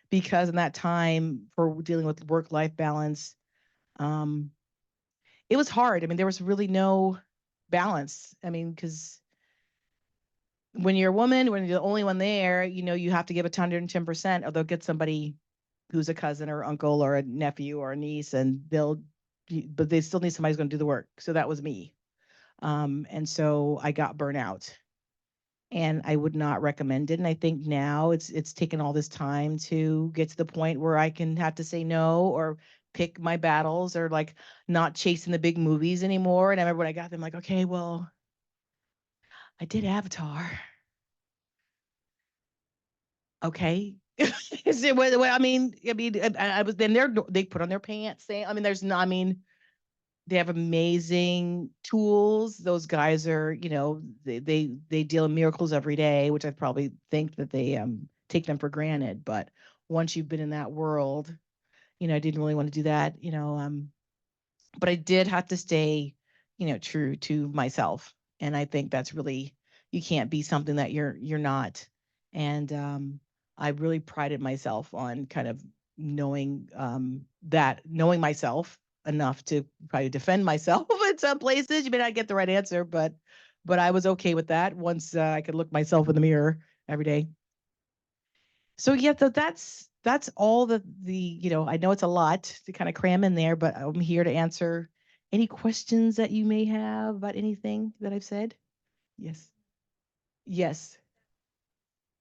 Because in that time for dealing with work-life balance, it was hard. I mean, there was really no balance. I mean, because when you're a woman, when you're the only one there, you have to give 110%, or they'll get somebody who's a cousin or uncle or a nephew or a niece, and but they still need somebody who's going to do the work. So that was me. And so I got burnout, and I would not recommend it. And I think now it's taken all this time to get to the point where I can have to say no, or pick my battles, or like not chasing the big movies anymore. And I remember when I got them, like, okay, well, I did Avatar. Okay. Is it what I was then they put on their pants saying, there's no, they have amazing tools. Those guys are, they deal in miracles every day, which I probably think that they take them for granted. But once you've been in that world, I didn't really want to do that, but I did have to stay, true to myself. And I think that's really, you can't be something that you're not. And I really prided myself on kind of knowing myself enough to probably defend myself in some places. You may not get the right answer, but I was okay with that once I could look myself in the mirror every day. So yeah, that's all the I know it's a lot to kind of cram in there, but I'm here to answer any questions that you may have about anything that I've said. Yes. Yes.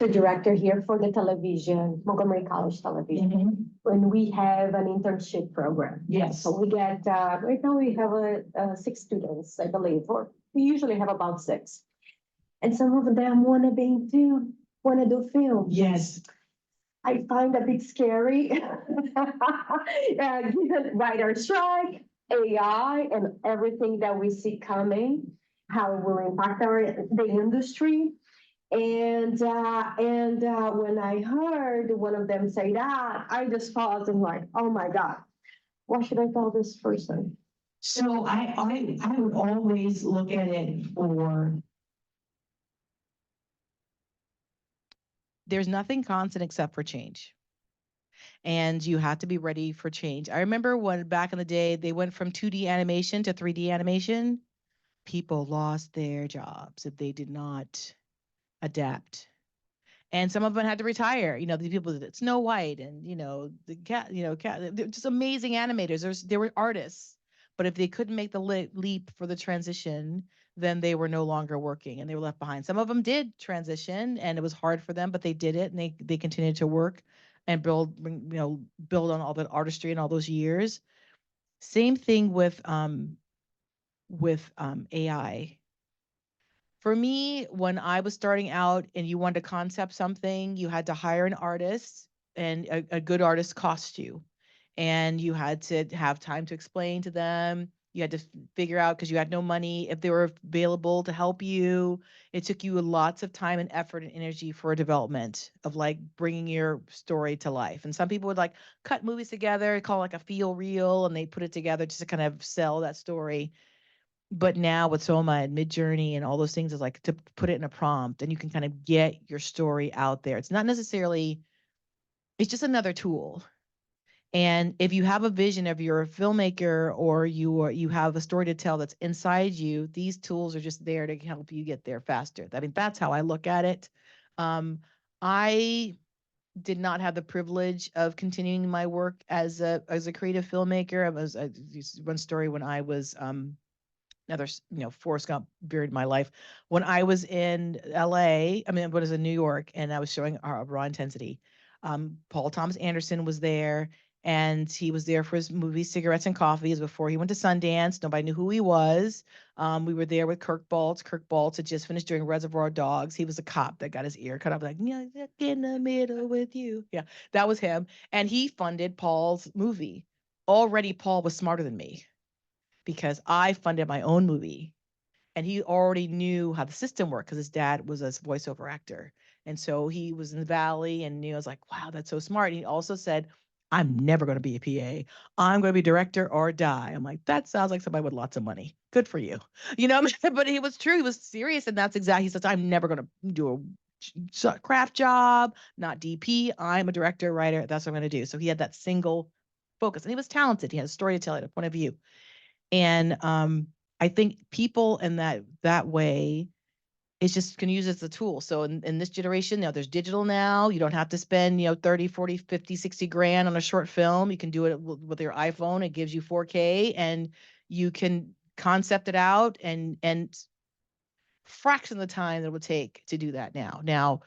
The director here for the television, Montgomery College Television, when we have an internship program.
Yes.
So we get, right now we have 6 students, I believe, or we usually have about 6. And some of them wanna do film.
Yes.
I find a bit scary. Given writer strike, AI, and everything that we see coming, how it will impact the industry. And when I heard one of them say that, I just paused and like, oh my God, what should I tell this person?
So I would always look at it for,
There's nothing constant except for change. And you have to be ready for change. I remember when back in the day they went from 2D animation to 3D animation. People lost their jobs if they did not adapt. And some of them had to retire. The people that Snow White and the cat, they're just amazing animators. There were artists, but if they couldn't make the leap for the transition, then they were no longer working and they were left behind. Some of them did transition, and it was hard for them, but they did it, and they continued to work and build on all the artistry and all those years. Same thing with AI. For me, when I was starting out and you wanted to concept something, you had to hire an artist, and a good artist cost you. And you had to have time to explain to them. You had to figure out, because you had no money, if they were available to help you. It took you lots of time and effort and energy for a development of like bringing your story to life. And some people would like cut movies together, call it like a feel reel, and they put it together just to kind of sell that story. But now with Soma and Midjourney and all those things, is like to put it in a prompt, and you can kind of get your story out there. It's not necessarily, it's just another tool. And if you have a vision, if you're a filmmaker, or you have a story to tell that's inside you, these tools are just there to help you get there faster. I mean, that's how I look at it. I did not have the privilege of continuing my work as a creative filmmaker. One story when I was another, Forrest Gump period in my life. When I was in LA, when I was in New York, and I was showing Raw Intensity, Paul Thomas Anderson was there, and he was there for his movie Cigarettes and Coffees before he went to Sundance. Nobody knew who he was. We were there with Kirk Baltz. Kirk Baltz had just finished doing Reservoir Dogs. He was a cop that got his ear cut off, like, get in the middle with you. Yeah, that was him. And he funded Paul's movie. Already, Paul was smarter than me, because I funded my own movie, and he already knew how the system worked because his dad was a voiceover actor. And so he was in the Valley and knew. I was like, wow, that's so smart. And he also said, I'm never going to be a PA. I'm going to be director or die. I'm like, that sounds like somebody with lots of money. Good for you. But he was true. He was serious. And that's exactly, he says, I'm never going to do a craft job, not DP. I'm a director, writer. That's what I'm going to do. So he had that single focus, and he was talented. He had a story to tell, a point of view. And I think people in that way it's just going to use it as a tool. So in this generation, there's digital now. You don't have to spend, 30, 40, 50, 60 grand on a short film. You can do it with your iPhone. It gives you 4K and you can concept it out and fraction of the time that it would take to do that now. Now,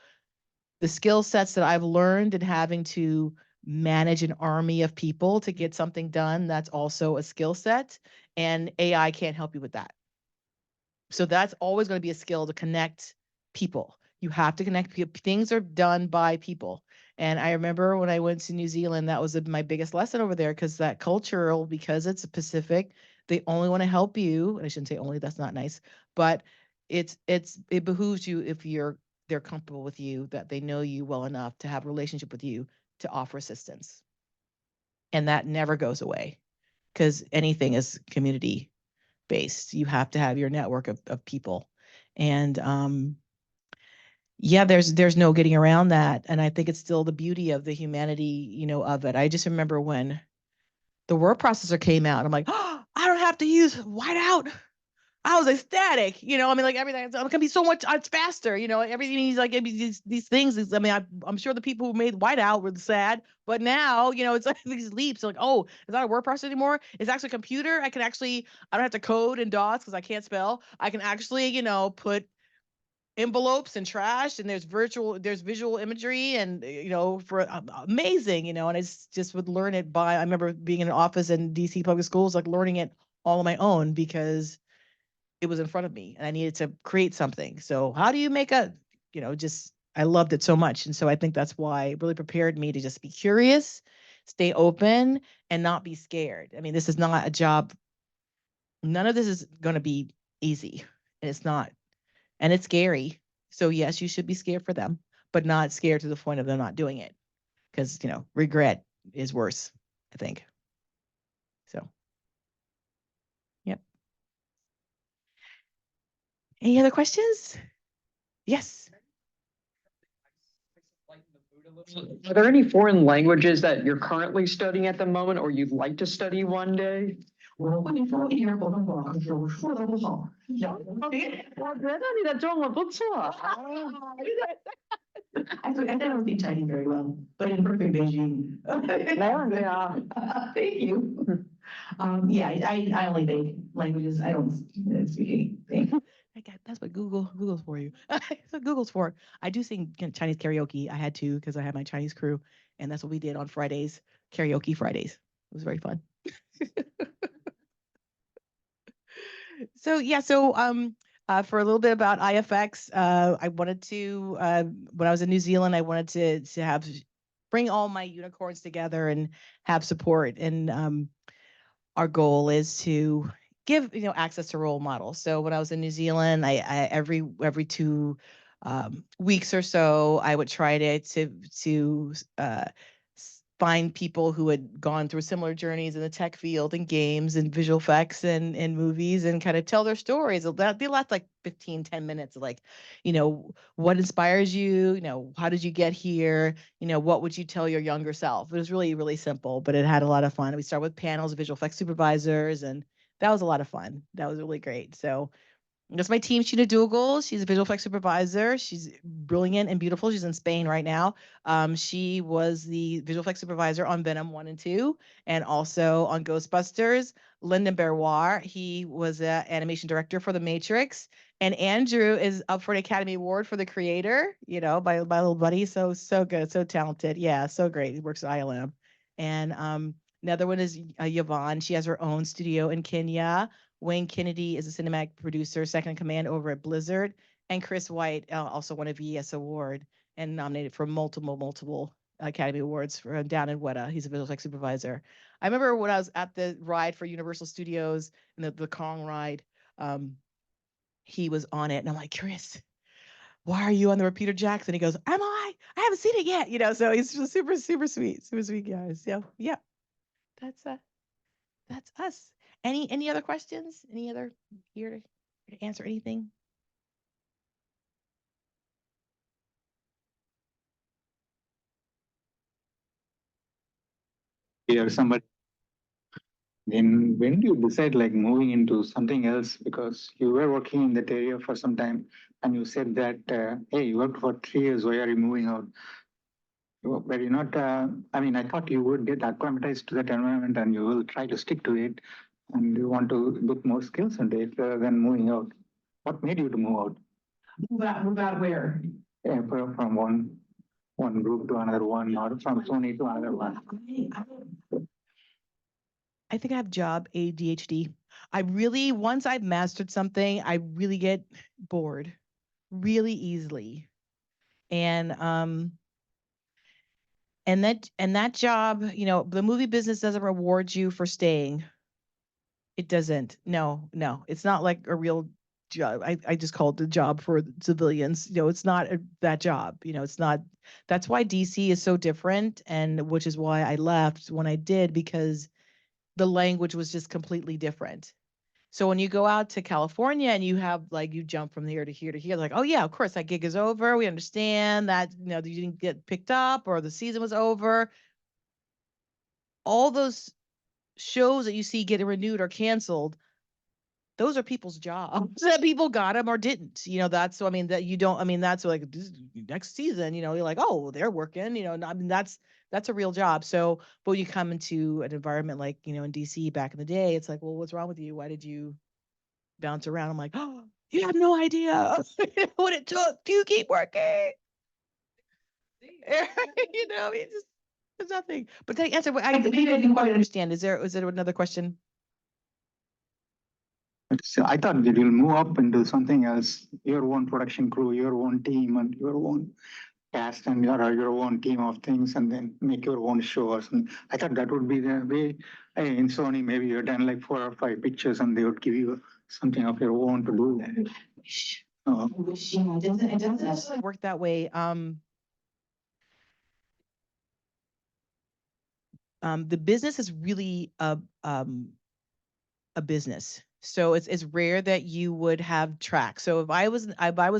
the skill sets that I've learned in having to manage an army of people to get something done, that's also a skill set. And AI can't help you with that. So that's always going to be a skill to connect people. You have to connect people. Things are done by people. And I remember when I went to New Zealand, that was my biggest lesson over there because that cultural, because it's a Pacific, they only want to help you. And I shouldn't say only, that's not nice, but it behooves you if they're comfortable with you, that they know you well enough to have a relationship with you to offer assistance. And that never goes away because anything is community based. You have to have your network of people. And yeah, there's no getting around that. And I think it's still the beauty of the humanity, of it. I just remember when the word processor came out, I'm like, oh, I don't have to use whiteout. I was ecstatic, I mean, like everything, it's gonna be so much, it's faster, everything needs like these things. I mean, I'm sure the people who made whiteout were sad, but now, it's like these leaps, like, oh, it's not a word processor anymore. It's actually a computer. I don't have to code in DOS because I can't spell. I can actually, put envelopes and trash, and there's visual imagery, and for amazing, and I just would learn it by. I remember being in an office in DC public schools, like learning it all on my own because it was in front of me and I needed to create something. So how do you make I loved it so much. And so I think that's why it really prepared me to just be curious, stay open, and not be scared. I mean, this is not a job. None of this is going to be easy. And it's not. And it's scary. So yes, you should be scared for them, but not scared to the point of them not doing it. Because, regret is worse, I think. So, yep. Any other questions? Yes.
Are there any foreign languages that you're currently studying at the moment or you'd like to study one day?
我会说一点普通话，可是我说的不好。
我觉得你的中文不错。
I don't speak Chinese very well, but in perfect Beijing.
没问题啊。
Thank you. Yeah, I only think languages. I don't speak anything.
That's what Google's for you. That's what Google's for. I do sing Chinese karaoke. I had to because I had my Chinese crew, and that's what we did on Fridays, karaoke Fridays. It was very fun. So for a little bit about IFX, I wanted to when I was in New Zealand, I wanted to have bring all my unicorns together and have support. And our goal is to give access to role models. So when I was in New Zealand, I every 2 weeks or so, I would try to find people who had gone through similar journeys in the tech field and games and visual effects and movies and kind of tell their stories. They last like 10 minutes of like, what inspires you? How did you get here? What would you tell your younger self? It was really, really simple, but it had a lot of fun. We started with panels of visual effects supervisors, and that was a lot of fun. That was really great. So that's my team, Sheena Dougal. She's a visual effects supervisor. She's brilliant and beautiful. She's in Spain right now. She was the visual effects supervisor on Venom 1 and 2, and also on Ghostbusters. Lyndon Berroir, he was an animation director for The Matrix. And Andrew is up for an Academy Award for The Creator, my little buddy. So good, so talented. Yeah, so great. He works at ILM. And another one is Yvonne. She has her own studio in Kenya. Wayne Kennedy is a cinematic producer, second in command over at Blizzard. And Chris White also won a VES award and nominated for multiple Academy Awards for down in Weta. He's a visual effects supervisor. I remember when I was at the ride for Universal Studios and the Kong ride, he was on it. And I'm like, Chris, why are you on the Repeater Jackson? He goes, am I? I haven't seen it yet. So he's just super sweet guy. So yeah, that's us. Any other questions? Any other here to answer anything?
Here, somebody. Then when do you decide like moving into something else? Because you were working in that area for some time and you said that, hey, you worked for 3 years, why are you moving out? But you're not, I mean, I thought you would get acclimatized to that environment and you will try to stick to it and you want to get more skills into it rather than moving out. What made you to move out?
Move out where?
Yeah, from one group to another one, or from Sony to another one.
I think I have job ADHD. I really, once I've mastered something, I really get bored really easily. And that job, the movie business doesn't reward you for staying. It doesn't. No, no. It's not like a real job. I just call it the job for the civilians. It's not that job. It's not. That's why DC is so different, and which is why I left when I did, because the language was just completely different. So when you go out to California and you have like you jump from here to here to here, like, oh yeah, of course that gig is over. We understand that you didn't get picked up or the season was over. All those shows that you see getting renewed or canceled, those are people's jobs that people got them or didn't. That's so I mean that you don't. I mean that's like next season. You're like, oh, they're working. I mean that's a real job. So, but when you come into an environment like in DC back in the day, it's like, well, what's wrong with you? Why did you bounce around? I'm like, oh, you have no idea what it took to keep working. I mean, just there's nothing. But can I answer? Maybe I didn't quite understand. Is there another question?
So I thought that you'll move up into something else, your own production crew, your own team, and your own cast, and your own team of things, and then make your own show or something. I thought that would be the way. Hey, in Sony, maybe you've done like 4 or 5 pictures, and they would give you something of your own to do that.
Yeah, it doesn't necessarily
Work that way. The business is really a business. So it's rare that you would have track. So if I was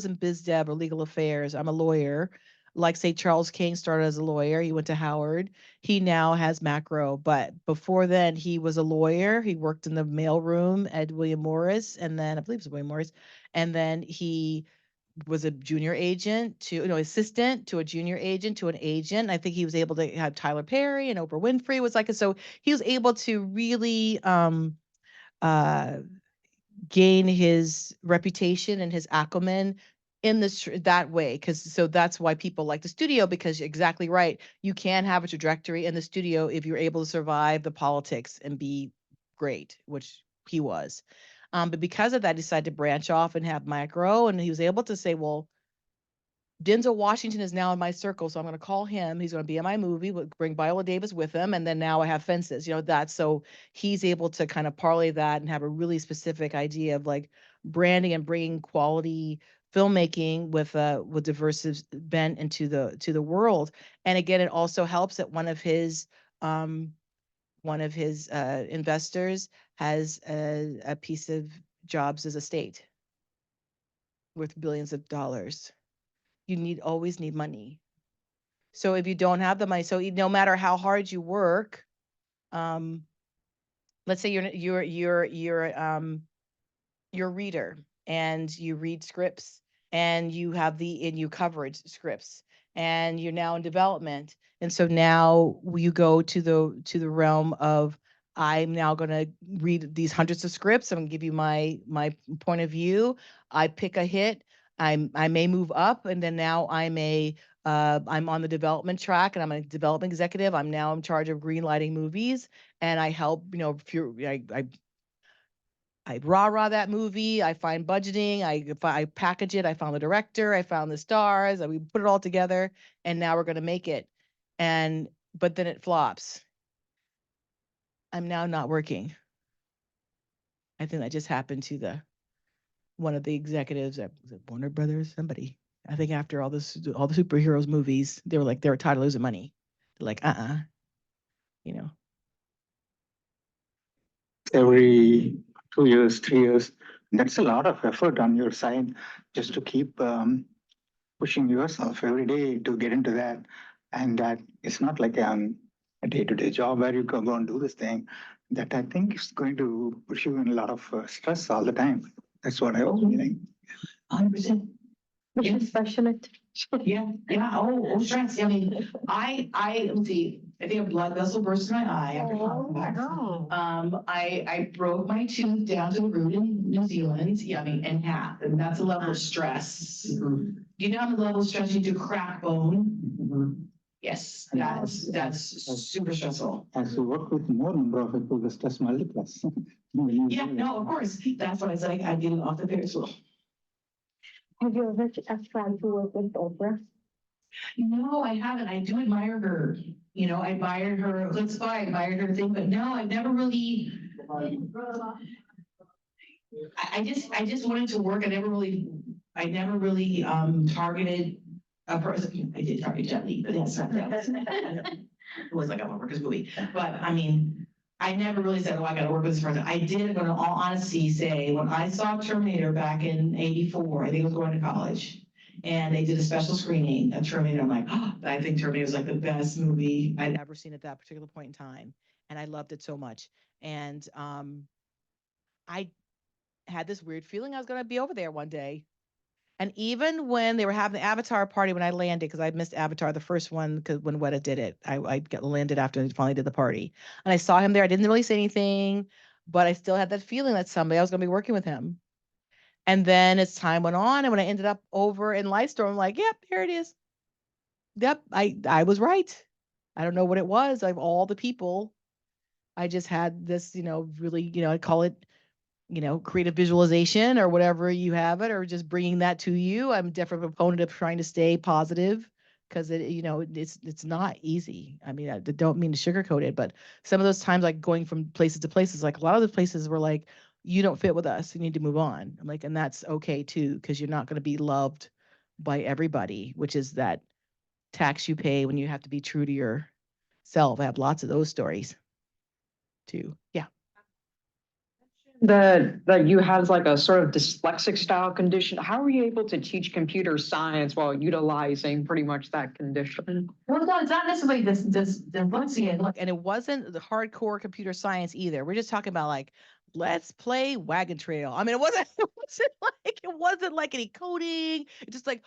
in biz dev or legal affairs, I'm a lawyer. Like say Charles King started as a lawyer. He went to Howard. He now has macro, but before then he was a lawyer. He worked in the mailroom at William Morris, and then I believe it was William Morris, and then he was a junior agent to assistant to a junior agent to an agent. I think he was able to have Tyler Perry and Oprah Winfrey was like so he was able to really uh gain his reputation and his acumen in this that way, because so that's why people like the studio, because you're exactly right, you can have a trajectory in the studio if you're able to survive the politics and be great, which he was. But because of that, he decided to branch off and have micro, and he was able to say, well, Denzel Washington is now in my circle, so I'm going to call him. He's going to be in my movie. We'll bring Viola Davis with him, and then now I have Fences. That so he's able to kind of parlay that and have a really specific idea of like branding and bringing quality filmmaking with diverse bent into the world. And again, it also helps that one of his investors has a piece of Jobs' estate worth billions of dollars. You always need money. So if you don't have the money, so no matter how hard you work, um, let's say you're a reader and you read scripts and you have you coverage scripts and you're now in development, and so now you go to the realm of I'm now going to read these hundreds of scripts. I'm going to give you my point of view. I pick a hit. I may move up, and then now I'm on the development track, and I'm a development executive. I'm now in charge of green lighting movies, and I help. I rah that movie. I find budgeting. I package it. I found the director. I found the stars. We put it all together, and now we're going to make it. But then it flops. I'm now not working. I think that just happened to one of the executives at was it Warner Brothers, somebody. I think after all the superheroes movies, they were tired of losing money. They're like, you know.
Every 2 years, 3 years, that's a lot of effort on your side just to keep pushing yourself every day to get into that. And that it's not like a day-to-day job where you go and do this thing. that I think is going to put you in a lot of stress all the time. That's what I was feeling.
100%.
Which
Yes.
is passionate.
Yeah, yeah. Oh, stress. I mean, let's see. I think a blood vessel burst in my eye after contact. I broke my tooth down to the root in New Zealand. Yeah, I mean, in half, and that's a level of stress. You know how the level of stress you do crack bone? Yes, that's super stressful.
As you work with more number of people, the stress multiplies.
Yeah, no, of course. That's what I said. I did it off the Ferris wheel.
Have you ever tried to work with Oprah?
No, I haven't. I do admire her. You know, I admired her chutzpah, I admired her thing, but no, I've never really. I just wanted to work. I never really targeted a person. I did target Jet Li, but that's not that. It was like I want to work this movie, but I mean, I never really said, oh, I got to work with this person. I did, but in all honesty, say when I saw Terminator back in '84, I think I was going to college. And they did a special screening of Terminator. I'm like, oh, I think Terminator is like the best movie I'd ever seen at that particular point in time. And I loved it so much. And I had this weird feeling I was going to be over there one day. And even when they were having the Avatar party when I landed, because I missed Avatar, the first one, because when Weta did it, I landed after they finally did the party. And I saw him there. I didn't really say anything, but I still had that feeling that someday I was going to be working with him. And then as time went on, and when I ended up over in Lightstorm, I'm like, yep, here it is. Yep, I was right. I don't know what it was. Of all the people, I just had this, really, I call it, creative visualization or whatever you have it, or just bringing that to you. I'm definitely a proponent of trying to stay positive because it's not easy. I mean, I don't mean to sugarcoat it, but some of those times, like going from places to places, like a lot of the places were like, you don't fit with us. You need to move on. I'm like, and that's okay too, because you're not going to be loved by everybody, which is that tax you pay when you have to be true to yourself. I have lots of those stories too. Yeah.
That you have like a sort of dyslexic style condition. How are you able to teach computer science while utilizing pretty much that condition?
Well, no, it's not necessarily this dyslexia.
And it wasn't the hardcore computer science either. We're just talking about like, let's play Wagon Trail. I mean, it wasn't like any coding. It's just like,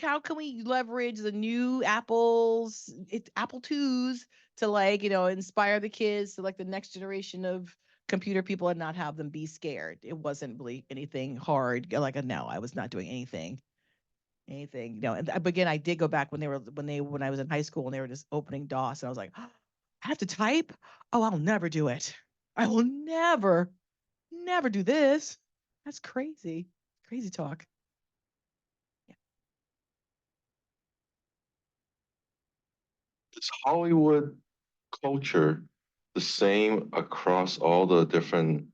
how can we leverage the new Apple IIs to like, inspire the kids to like the next generation of computer people and not have them be scared. It wasn't really anything hard. Like, no, I was not doing anything. And again, I did go back when I was in high school and they were just opening DOS, and I was like, oh, I have to type. Oh, I'll never do it. I will never do this. That's crazy. Crazy talk.
Is Hollywood culture the same across all the different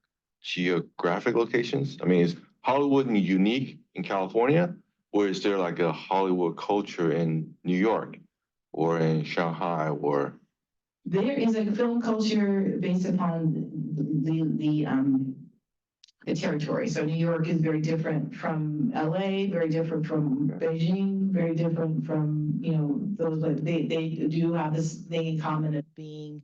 geographic locations? I mean, is Hollywood unique in California, or is there like a Hollywood culture in New York or in Shanghai or?
There is a film culture based upon the territory. So New York is very different from LA, very different from Beijing, very different from, those, but they do have this thing in common of
being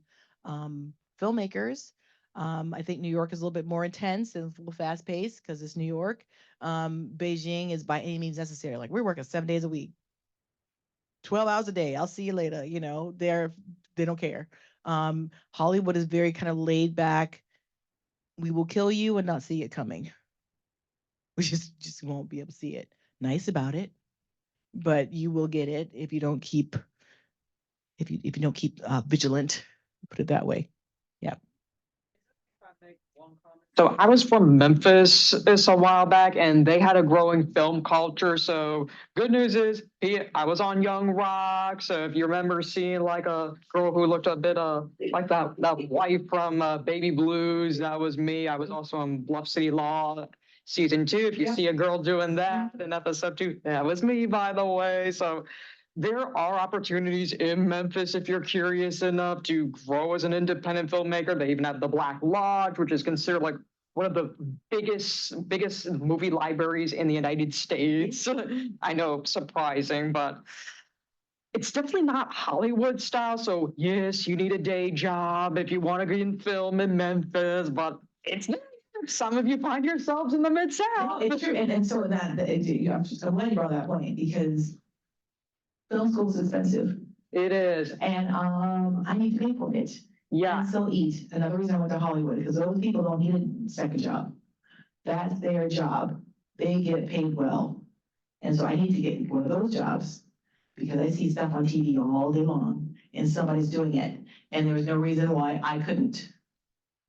filmmakers. I think New York is a little bit more intense and a little fast paced because it's New York. Beijing is by any means necessary. Like, we're working 7 days a week, 12 hours a day. I'll see you later. They don't care. Hollywood is very kind of laid back. We will kill you and not see it coming. We just won't be able to see it. Nice about it, but you will get it if you don't keep vigilant. Put it that way. Yeah.
So I was from Memphis a while back, and they had a growing film culture. So good news is I was on Young Rock. So if you remember seeing like a girl who looked a bit like that wife from Baby Blues, that was me. I was also on Bluff City Law season 2. If you see a girl doing that in episode 2, that was me, by the way. So there are opportunities in Memphis if you're curious enough to grow as an independent filmmaker. They even have the Black Lodge, which is considered like one of the biggest movie libraries in the United States. I know, surprising, but it's definitely not Hollywood style. So yes, you need a day job if you want to be in film in Memphis, but it's not. Some of you find yourselves in the Mid
No,
South.
it's true, and so I'm glad you brought that point, because film school is expensive,
It is.
and, I need to pay for it.
Yeah.
And still eat. Another reason I went to Hollywood, because those people don't need a second job. That's their job. They get paid well. And so I need to get one of those jobs, because I see stuff on TV all day long and somebody's doing it. And there was no reason why I couldn't,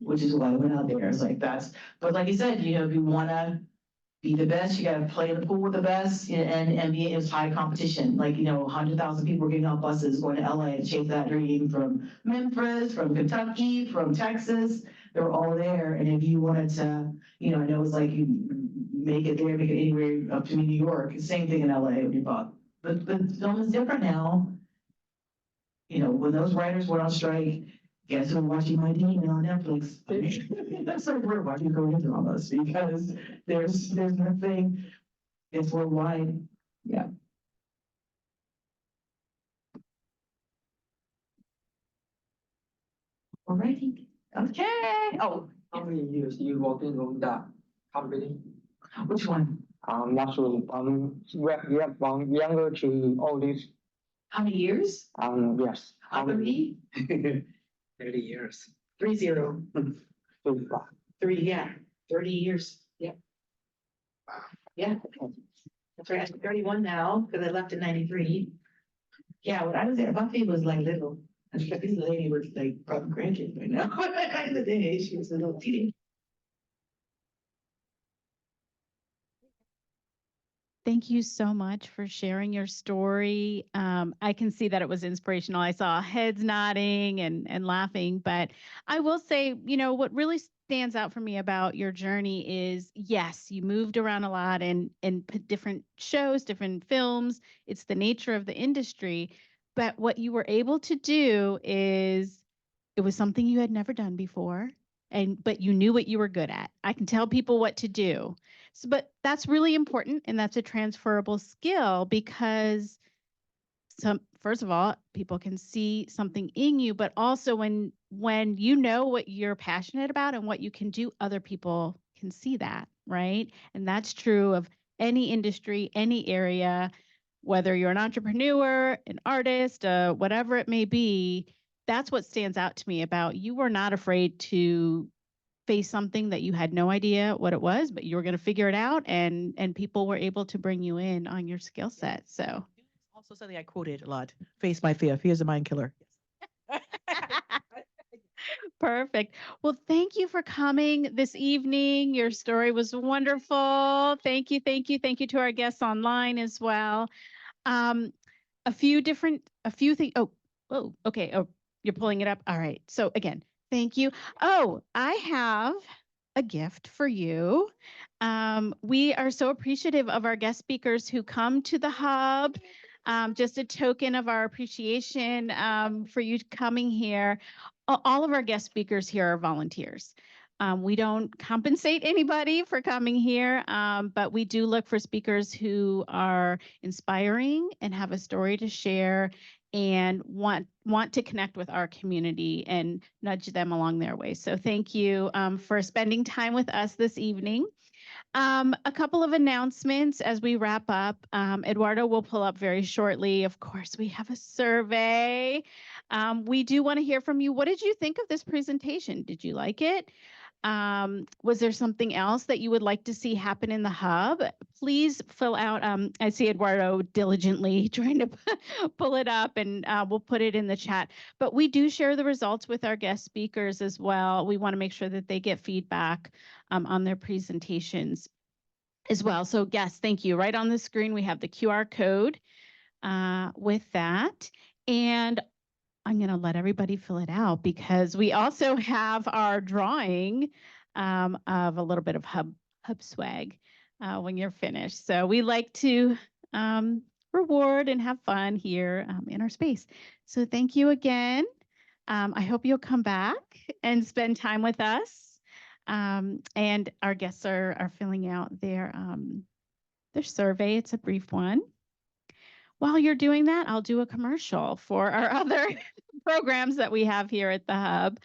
which is why I went out there. It's like but like you said, if you wanna be the best, you gotta play in the pool with the best, and be, it was high competition. Like, 100,000 people were getting on buses going to LA to chase that dream, from Memphis, from Kentucky, from Texas. They were all there. And if you wanted to, and it was like, you make it there, make it anywhere up to New York, same thing in LA when you bought. But film is different now. When those writers went on strike, guess who's watching My Demon on Netflix? That's like we're watching Korean dramas, because there's nothing, it's worldwide. Yeah. Alrighty. Okay. Oh,
How many years you working on that company?
which one?
Not sure. We have one younger to all these.
How many years?
Yes.
How many?
30 years.
30. 3, yeah, 30 years. Yep. Yeah. That's right. I'm 31 now, because I left in 93. Yeah, when I was there, Buffy was like little. And this lady was like probably grandkids right now. Back in the day, she was a little teeny.
Thank you so much for sharing your story. I can see that it was inspirational. I saw heads nodding and laughing, but I will say, what really stands out for me about your journey is, yes, you moved around a lot and put different shows, different films. It's the nature of the industry. But what you were able to do is it was something you had never done before, but you knew what you were good at. I can tell people what to do. So, but that's really important, and that's a transferable skill, because first of all, people can see something in you, but also when you know what you're passionate about and what you can do, other people can see that, right? And that's true of any industry, any area, whether you're an entrepreneur, an artist, whatever it may be. That's what stands out to me about you. Were not afraid to face something that you had no idea what it was, but you were going to figure it out, and people were able to bring you in on your skill set. So
Also something I quoted a lot. Face my fear. Fear is a mind killer.
perfect. Well, thank you for coming this evening. Your story was wonderful. Thank you, thank you, thank you to our guests online as well. A few things. Oh, okay. Oh, you're pulling it up. All right. So again, thank you. Oh, I have a gift for you. We are so appreciative of our guest speakers who come to the hub. Just a token of our appreciation for you coming here. All of our guest speakers here are volunteers. We don't compensate anybody for coming here, but we do look for speakers who are inspiring and have a story to share and want to connect with our community and nudge them along their way. So thank you for spending time with us this evening. A couple of announcements as we wrap up. Eduardo will pull up very shortly. Of course, we have a survey. We do want to hear from you. What did you think of this presentation? Did you like it? Was there something else that you would like to see happen in the hub? Please fill out, I see Eduardo diligently trying to pull it up, and we'll put it in the chat. But we do share the results with our guest speakers as well. We want to make sure that they get feedback on their presentations as well. So yes, thank you. Right on the screen, we have the QR code with that. And I'm going to let everybody fill it out, because we also have our drawing of a little bit of hub swag when you're finished. So we like to reward and have fun here in our space. So thank you again. I hope you'll come back and spend time with us. And our guests are filling out their survey. It's a brief one. while you're doing that, I'll do a commercial for our other programs that we have here at the Hub.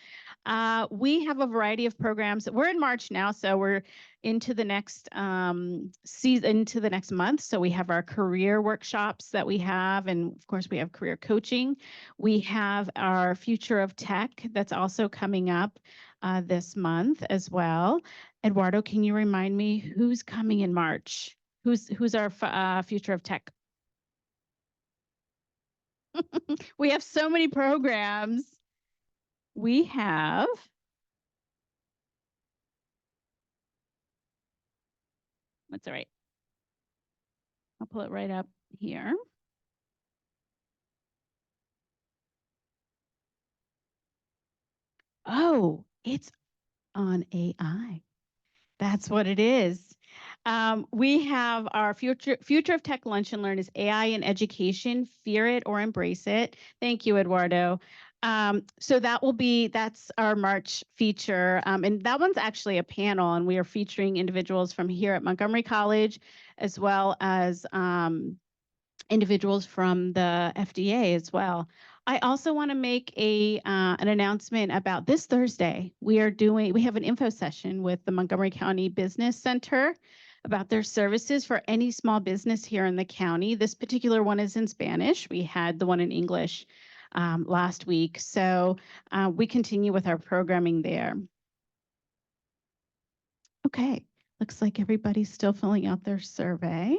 We have a variety of programs. We're in March now, so we're into the next season, into the next month. So we have our career workshops that we have, and of course we have career coaching. We have our Future of Tech that's also coming up this month as well. Eduardo, can you remind me who's coming in March? Who's our Future of Tech? We have so many programs. We have that's all right. I'll pull it right up here. Oh, it's on AI. That's what it is. We have our future of Tech Lunch and Learn is AI in education, fear it or embrace it. Thank you, Eduardo. So that's our March feature. And that one's actually a panel, and we are featuring individuals from here at Montgomery College, as well as individuals from the FDA as well. I also want to make an announcement about this Thursday. We have an info session with the Montgomery County Business Center about their services for any small business here in the county. This particular one is in Spanish. We had the one in English last week. So we continue with our programming there. Okay, looks like everybody's still filling out their survey.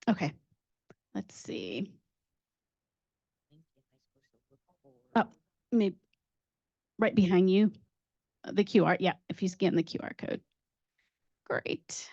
Okay, let's see. Oh, maybe right behind you, the QR. Yeah, if you scan the QR code. Great.